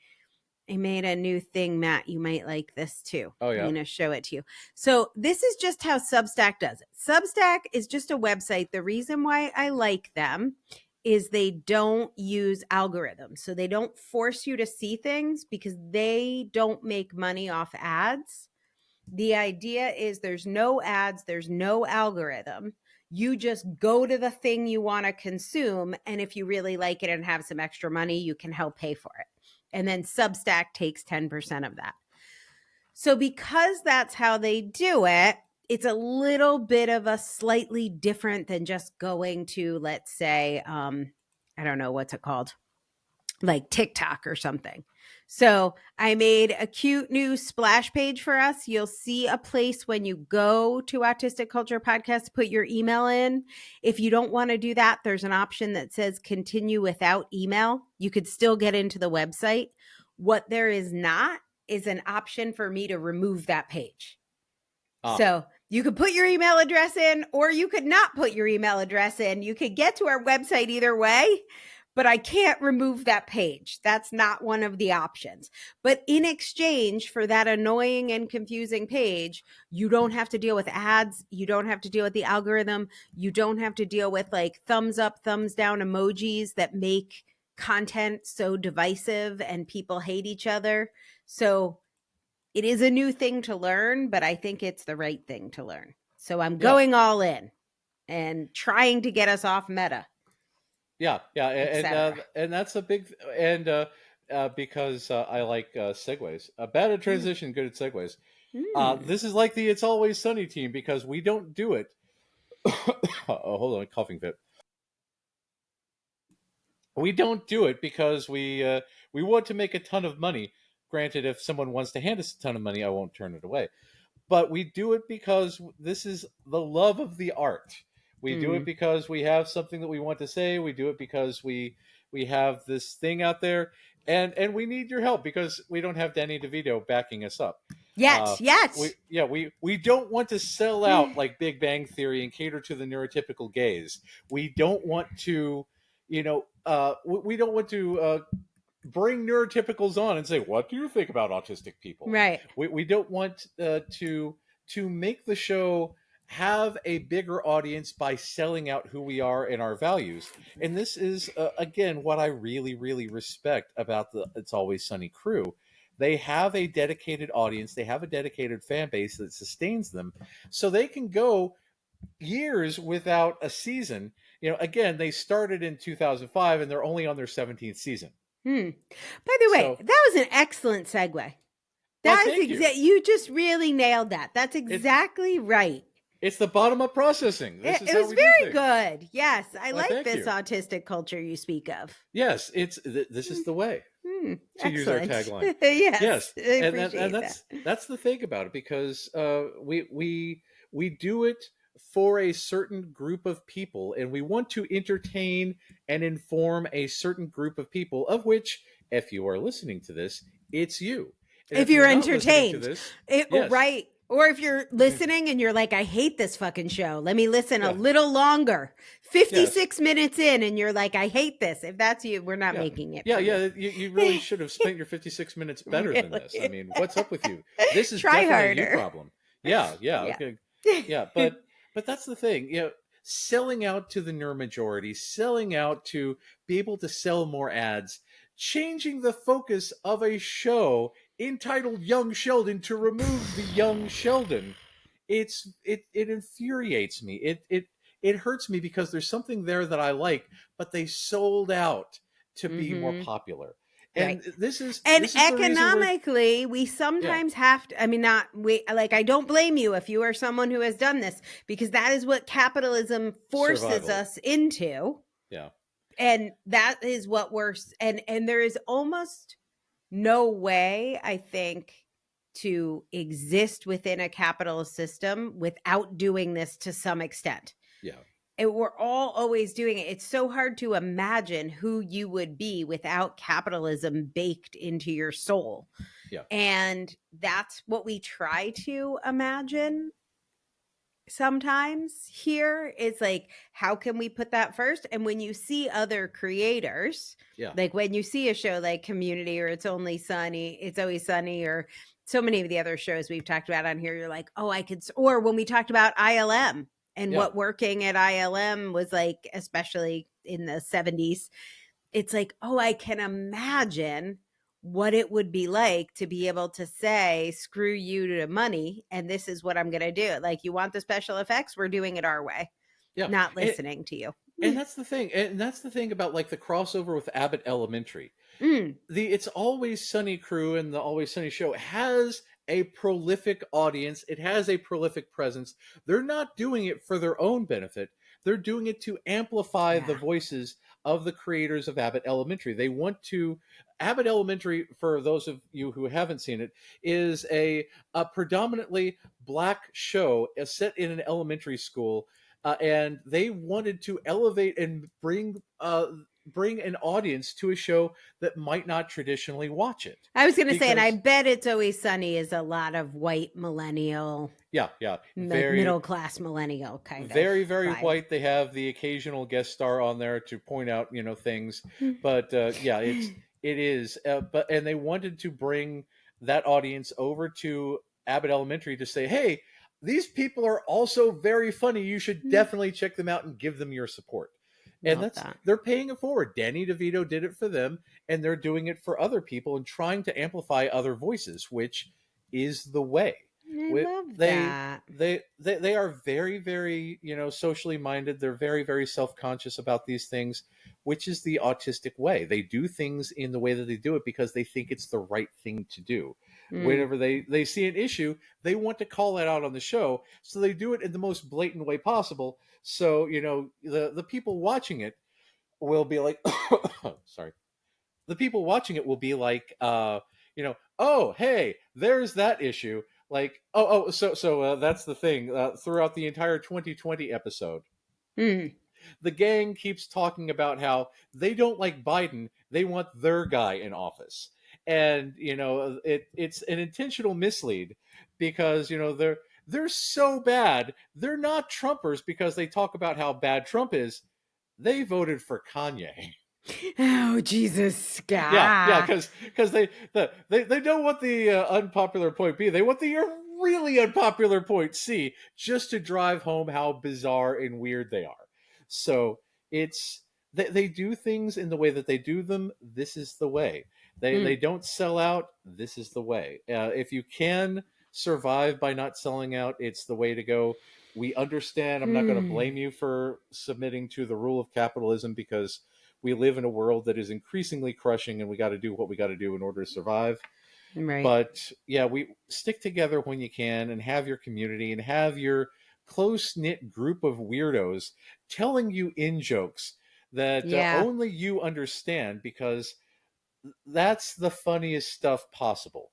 Matt. You might like this too. Oh, yeah. I'm going to show it to you. So this is just how Substack does it. Substack is just a website. The reason why I like them is they don't use algorithms. So they don't force you to see things, because they don't make money off ads. The idea is there's no ads, there's no algorithm. You just go to the thing you want to consume. And if you really like it and have some extra money, you can help pay for it. And then Substack takes 10% of that. So because that's how they do it, it's a little bit of a slightly different than just going to, let's say, I don't know, what's it called? Like TikTok or something. So I made a cute new splash page for us. You'll see a place when you go to Autistic Culture Podcast to put your email in. If you don't want to do that, there's an option that says continue without email. You could still get into the website. What there is not is an option for me to remove that page. So you could put your email address in, or you could not put your email address in. You could get to our website either way. but I can't remove that page. That's not one of the options. But in exchange for that annoying and confusing page, you don't have to deal with ads. You don't have to deal with the algorithm. You don't have to deal with like thumbs up, thumbs down emojis that make content so divisive and people hate each other. So it is a new thing to learn, but I think it's the right thing to learn. So I'm going all in and trying to get us off Meta. Yeah, and that's a big because I like segues. Bad at transition, good at segues. This is like the It's Always Sunny team because we don't do it. Oh, hold on, coughing fit. We don't do it because we want to make a ton of money. Granted, if someone wants to hand us a ton of money, I won't turn it away. But we do it because this is the love of the art. We do it because we have something that we want to say. We do it because we have this thing out there, and we need your help because we don't have Danny DeVito backing us up. Yet. We don't want to sell out like Big Bang Theory and cater to the neurotypical gays. We don't want to, we don't want to bring neurotypicals on and say, what do you think about autistic people? Right. We don't want to make the show have a bigger audience by selling out who we are and our values. And this is, again, what I really, really respect about the It's Always Sunny crew. They have a dedicated audience. They have a dedicated fan base that sustains them. So they can go years without a season. Again, they started in 2005 and they're only on their 17th season. By the way, that was an excellent segue. You just really nailed that. That's exactly right. It's the bottom-up processing. It was very good. Yes, I like this autistic culture you speak of. Yes, this is the way to use our tagline. Yes, and that's the thing about it because we do it for a certain group of people, and we want to entertain and inform a certain group of people. Of which, if you are listening to this, it's you. And if you're entertained, yes. Right. Or if you're listening and you're like, I hate this fucking show. Let me listen a little longer. 56 minutes in and you're like, I hate this. If that's you, we're not making it. You really should have spent your 56 minutes better than this. I mean, what's up with you? This is Try definitely harder. a you problem. Okay. But that's the thing. Selling out to the neuromajority, selling out to be able to sell more ads, changing the focus of a show entitled Young Sheldon to remove the Young Sheldon. It infuriates me. It hurts me because there's something there that I like, but they sold out to be more popular. And this is economically, we sometimes have to. I mean, I don't blame you if you are someone who has done this because that is what capitalism forces us into. Yeah, and that is what we're. And there is almost no way, I think, to exist within a capitalist system without doing this to some extent. Yeah. And we're all always doing it. It's so hard to imagine who you would be without capitalism baked into your soul. Yeah. And that's what we try to imagine sometimes here. It's like, how can we put that first? And when you see other creators, like when you see a show like Community or It's Always Sunny, or so many of the other shows we've talked about on here, you're like, oh, I could, or when we talked about ILM and what working at ILM was like, especially in the 70s, it's like, oh, I can imagine what it would be like to be able to say, screw you to money, and this is what I'm going to do. Like, you want the special effects? We're doing it our way. Not listening to you. And that's the thing. And that's the thing about like the crossover with Abbott Elementary. The It's Always Sunny crew and the Always Sunny show has a prolific audience. It has a prolific presence. They're not doing it for their own benefit. They're doing it to amplify the voices of the creators of Abbott Elementary. They want to. Abbott Elementary, for those of you who haven't seen it, is a predominantly Black show set in an elementary school. And they wanted to elevate and bring bring an audience to a show that might not traditionally watch it. I was going to say, and I bet It's Always Sunny is a lot of white millennial, Yeah, like middle class millennial kind very, of very vibe. white. They have the occasional guest star on there to point out, things. But it is. And they wanted to bring that audience over to Abbott Elementary to say, hey, these people are also very funny. You should definitely check them out and give them your support. And they're paying it forward. Danny DeVito did it for them, and they're doing it for other people and trying to amplify other voices, which is the way. I love that. They are very, very, socially minded. They're very, very self-conscious about these things, which is the autistic way. They do things in the way that they do it because they think it's the right thing to do. Whenever they see an issue, they want to call it out on the show. So they do it in the most blatant way possible. So, the people watching it will be like, sorry. The people watching it will be like, oh, hey, there's that issue. Like, so that's the thing. Throughout the entire 2020 episode, the gang keeps talking about how they don't like Biden. They want their guy in office. And, it's an intentional mislead because, they're so bad. They're not Trumpers because they talk about how bad Trump is. They voted for Kanye. Oh, Jesus, God. Yeah, because they don't want the unpopular point B. They want the really unpopular point C, just to drive home how bizarre and weird they are. So they do things in the way that they do them. This is the way. They don't sell out. This is the way. If you can survive by not selling out, it's the way to go. We understand. I'm not going to blame you for submitting to the rule of capitalism because we live in a world that is increasingly crushing, and we got to do what we got to do in order to survive. Right. But yeah, we stick together when you can and have your community and have your close-knit group of weirdos telling you in-jokes that only you understand, because that's the funniest stuff possible.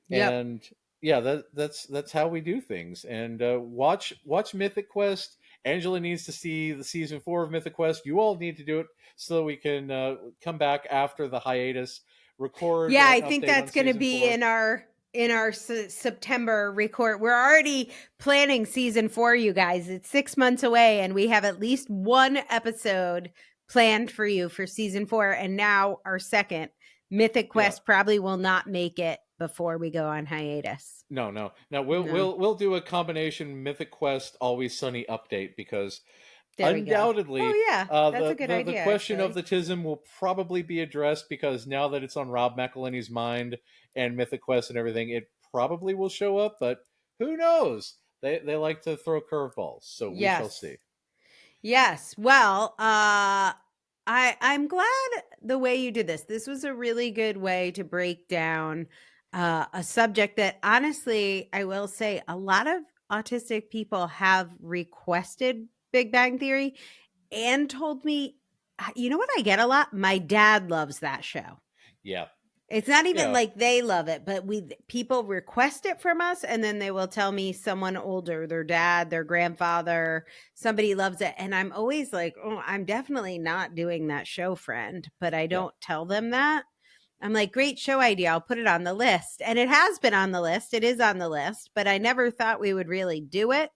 Yep. And yeah, that's how we do things. And watch Mythic Quest. Angela needs to see the season 4 of Mythic Quest. You all need to do it so we can come back after the hiatus, record. Yeah, I think that's going to be 4. in our September record. We're already planning season 4, you guys. It's 6 months away, and we have at least one episode planned for you for season 4. And now our second, Mythic Quest, probably will not make it before we go on hiatus. No. We'll do a combination Mythic Quest Always Sunny update, because undoubtedly, that's a good idea. The question of the TISM will probably be addressed, because now that it's on Rob McElhenney's mind and Mythic Quest and everything, it probably will show up. But who knows? They like to throw curveballs, so we shall see. Yes. Well, I'm glad the way you did this. This was a really good way to break down a subject that, honestly, I will say a lot of autistic people have requested Big Bang Theory and told me, you know what I get a lot? My dad loves that show. Yeah. It's not even like they love it, but people request it from us, and then they will tell me someone older, their dad, their grandfather, somebody loves it. And I'm always like, oh, I'm definitely not doing that show, friend. But I don't tell them that. I'm like, great show idea. I'll put it on the list. And it has been on the list. It is on the list, but I never thought we would really do it.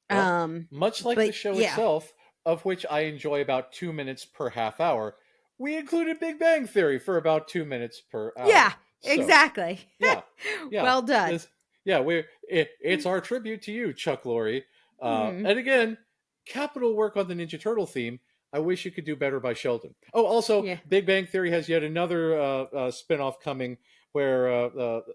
Well, much like the show itself, of which I enjoy about 2 minutes per half hour, we included Big Bang Theory for about 2 minutes per hour. Yeah, exactly. Yeah. Well done. It's our tribute to you, Chuck Lorre. And again, capital work on the Ninja Turtle theme. I wish you could do better by Sheldon. Oh, also, Big Bang Theory has yet another spinoff coming where the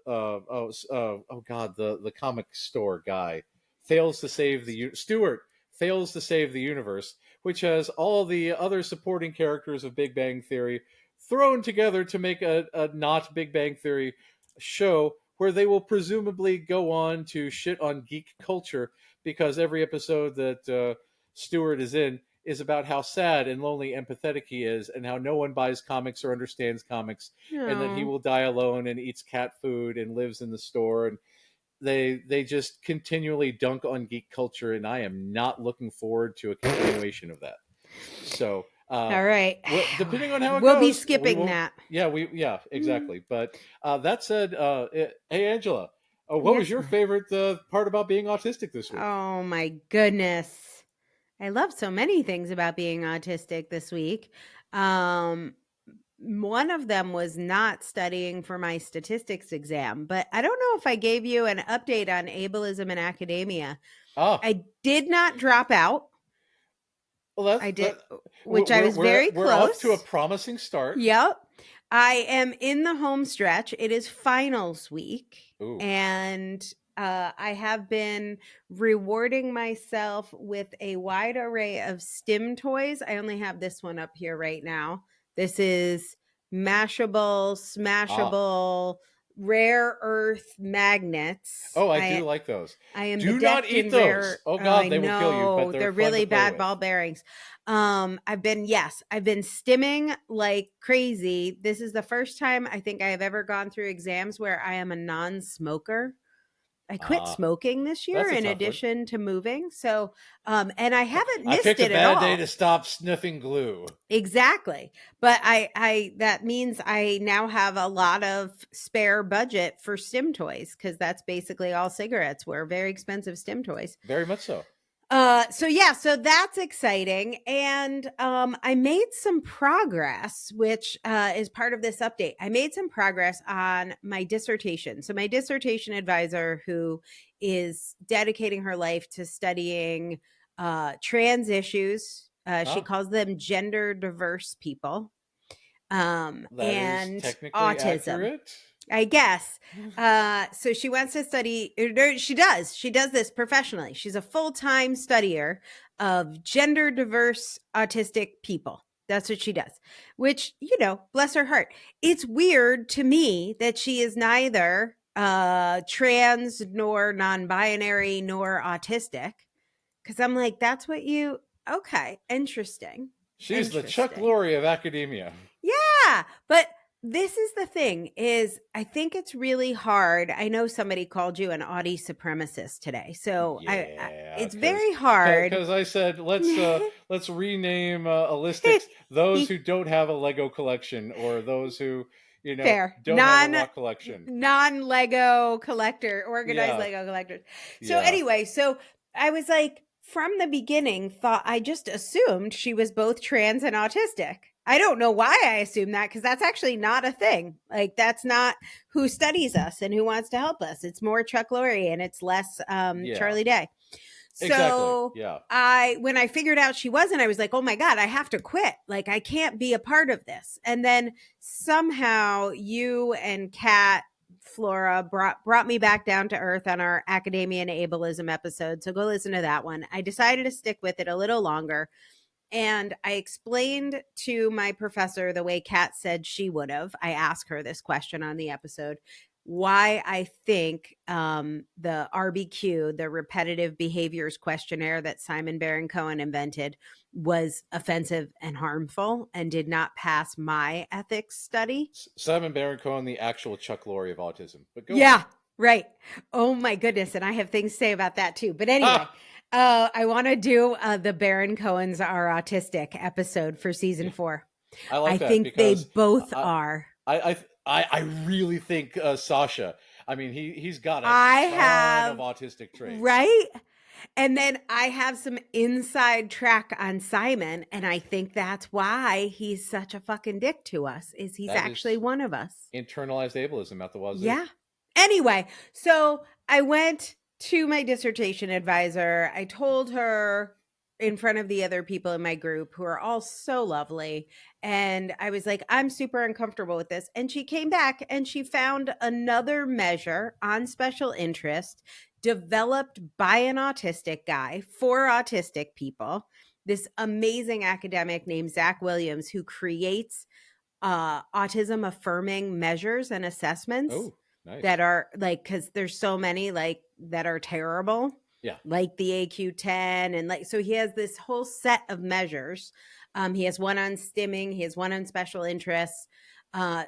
comic store guy fails to save Stewart fails to save the universe, which has all the other supporting characters of Big Bang Theory thrown together to make a not Big Bang Theory show, where they will presumably go on to shit on geek culture, because every episode that Stewart is in is about how sad and lonely and pathetic he is, and how no one buys comics or understands comics, and that he will die alone and eats cat food and lives in the store. And they just continually dunk on geek culture, and I am not looking forward to a continuation of that. So All right. Well, depending on how it we'll goes, be skipping will, that. Yeah, exactly. But that said, hey, Angela, what was Yes, your ma'am. favorite part about being autistic this week? Oh my goodness. I love so many things about being autistic this week. One of them was not studying for my statistics exam, but I don't know if I gave you an update on ableism in academia. Oh, I did not drop out. well, I did, which I was very we're off to a close. promising start. Yep. I am in the home stretch. It is finals week. Ooh. And I have been rewarding myself with a wide array of STEM toys. I only have this one up here right now. This is mashable, smashable, rare earth magnets. Oh, I do like those. I am Do not bedecked eat in those. rare. Oh God, they will kill you. know. But they're fun really to play bad with. ball bearings. I've been stimming like crazy. This is the first time I think I have ever gone through exams where I am a non-smoker. I quit smoking this year that's a in tough one. addition to moving. So, and I haven't I missed picked it a at all. bad day to stop sniffing glue. Exactly. But I that means I now have a lot of spare budget for STEM toys because that's basically all cigarettes were, very expensive STEM toys. Very much so. So that's exciting. And I made some progress, which is part of this update. I made some progress on my dissertation. So my dissertation advisor, who is dedicating her life to studying trans issues, she calls them gender diverse people, That and is technically autism. accurate. I guess. So she wants to study, she does this professionally. She's a full-time studier of gender diverse autistic people. That's what she does, which, bless her heart. It's weird to me that she is neither trans nor non-binary nor autistic. Cause I'm like, that's what okay, interesting. She's the Chuck Lorre of academia. Yeah, but this is the thing is I think it's really hard. I know somebody called you an Audi supremacist today. So it's very hard. Because I said, let's rename Alistics those who don't have a Lego collection or those who, Fair. don't have a rock collection. Non-Lego collector, organized Lego collectors. So anyway, so I was like, from the beginning, I just assumed she was both trans and autistic. I don't know why I assumed that because that's actually not a thing. Like that's not who studies us and who wants to help us. It's more Chuck Lorre and it's less Charlie Day. So exactly. when I figured out she wasn't, I was like, oh my God, I have to quit. Like I can't be a part of this. And then somehow you and Kat Flora brought me back down to earth on our academia and ableism episode. So go listen to that one. I decided to stick with it a little longer. And I explained to my professor the way Kat said she would have. I asked her this question on the episode, why I think the RBQ, the repetitive behaviors questionnaire that Simon Baron-Cohen invented, was offensive and harmful and did not pass my ethics study. Simon Baron-Cohen, the actual Chuck Lorre of autism. But go on. Right. Oh my goodness. And I have things to say about that too. But anyway. I want to do the Baron-Cohens Are Autistic episode for season 4. I like that. I think they both are. I really think Sasha. I mean, he's got a ton of autistic traits, right? And then I have some inside track on Simon, and I think that's why he's such a fucking dick to us. He's actually one of us. Internalized ableism out the wazoo. Yeah. Anyway, so I went to my dissertation advisor. I told her in front of the other people in my group who are all so lovely. And I was like, I'm super uncomfortable with this. And she came back and she found another measure on special interest developed by an autistic guy for autistic people. This amazing academic named Zach Williams, who creates autism affirming measures and assessments. Oh. Nice. That are like, because there's so many like that are terrible, like the AQ10 and like, so he has this whole set of measures. He has one on stimming, he has one on special interests.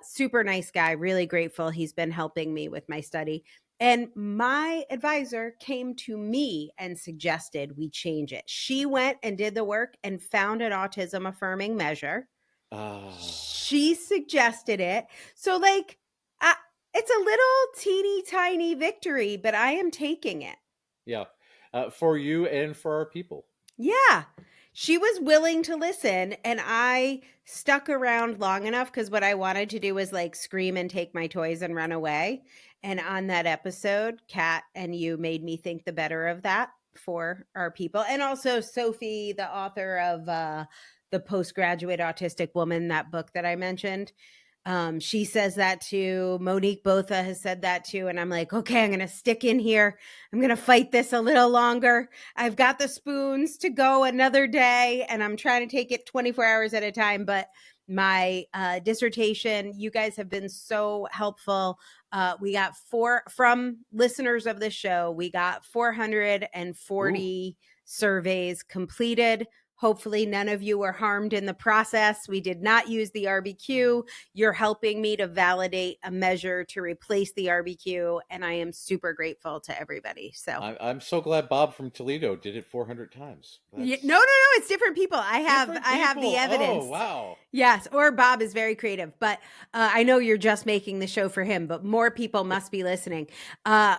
Super nice guy, really grateful. He's been helping me with my study. And my advisor came to me and suggested we change it. She went and did the work and found an autism affirming measure. She suggested it. So like, it's a little teeny tiny victory, but I am taking it. Yeah. For you and for our people. Yeah. She was willing to listen, and I stuck around long enough because what I wanted to do was like scream and take my toys and run away. And on that episode, Kat and you made me think the better of that for our people. And also Sophie, the author of the Postgraduate Autistic Woman, that book that I mentioned. She says that too. Monique Botha has said that too. And I'm like, okay, I'm going to stick in here. I'm going to fight this a little longer. I've got the spoons to go another day, and I'm trying to take it 24 hours at a time. But my dissertation, you guys have been so helpful. We got from listeners of the show, we got 440 surveys completed. Hopefully none of you were harmed in the process. We did not use the RBQ. You're helping me to validate a measure to replace the RBQ, and I am super grateful to everybody. So I'm so glad Bob from Toledo did it 400 times. Yeah, no, it's different people. I have the evidence. Oh, wow. Yes, or Bob is very creative, but I know you're just making the show for him, but more people must be listening.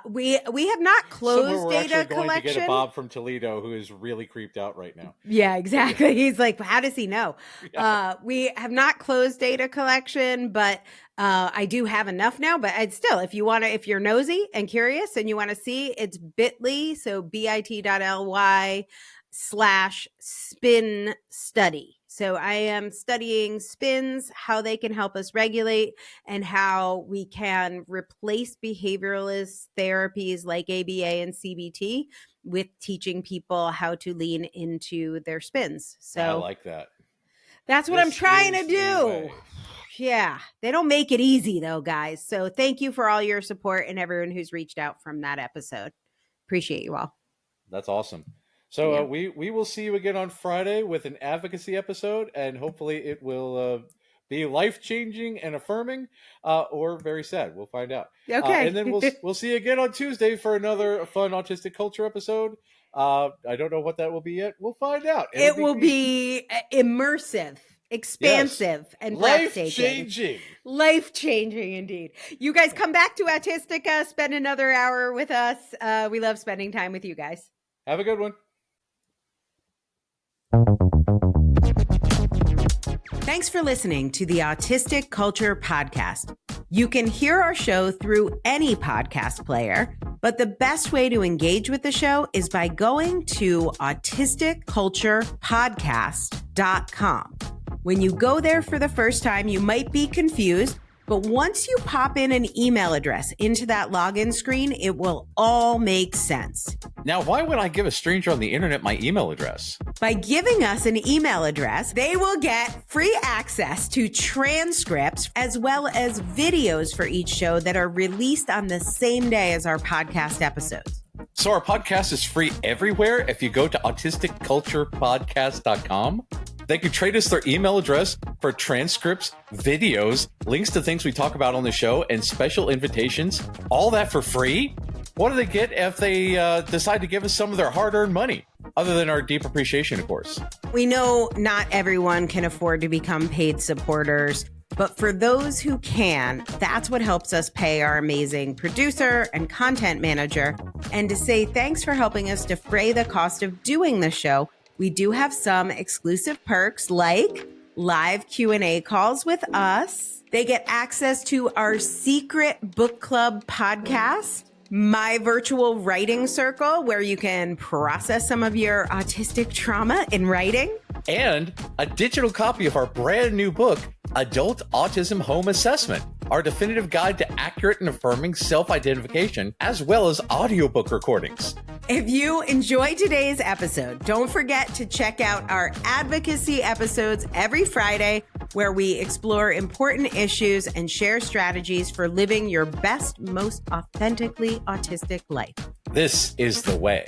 We have not closed data collection. To get a Bob from Toledo who is really creeped out right now. Yeah, exactly. He's like, how does he know? Yeah. We have not closed data collection, but I do have enough now. But I'd still, if you're nosy and curious and you want to see, it's bit.ly, so bit.ly/spin study. So I am studying spins, how they can help us regulate, and how we can replace behavioralist therapies like ABA and CBT with teaching people how to lean into their spins. So I like that. That's what I'm trying to do. Yeah. They don't make it easy though, guys. So thank you for all your support and everyone who's reached out from that episode. Appreciate you all. That's awesome. So we will see you again on Friday with an advocacy episode, and hopefully it will be life-changing and affirming, or very sad. We'll find out. Okay. And then we'll see you again on Tuesday for another fun Autistic Culture episode. I don't know what that will be yet. We'll find out. It will be immersive, expansive, and life-changing. Life-changing indeed. You guys come back to Autistica, spend another hour with us. We love spending time with you guys. Have a good one. Thanks for listening to the Autistic Culture Podcast. You can hear our show through any podcast player, but the best way to engage with the show is by going to autisticculturepodcast.com. When you go there for the first time, you might be confused, but once you pop in an email address into that login screen, it will all make sense. Now, why would I give a stranger on the internet my email address? By giving us an email address, they will get free access to transcripts as well as videos for each show that are released on the same day as our podcast episodes. So our podcast is free everywhere if you go to autisticculturepodcast.com. They can trade us their email address for transcripts, videos, links to things we talk about on the show, and special invitations. All that for free? What do they get if they decide to give us some of their hard-earned money? Other than our deep appreciation, of course. We know not everyone can afford to become paid supporters, but for those who can, that's what helps us pay our amazing producer and content manager. And to say thanks for helping us defray the cost of doing the show, we do have some exclusive perks like live Q&A calls with us. They get access to our secret book club podcast, my virtual writing circle, where you can process some of your autistic trauma in writing, and a digital copy of our brand new book, Adult Autism Home Assessment, our definitive guide to accurate and affirming self-identification, as well as audiobook recordings. If you enjoyed today's episode, don't forget to check out our advocacy episodes every Friday, where we explore important issues and share strategies for living your best, most authentically autistic life. This is the way.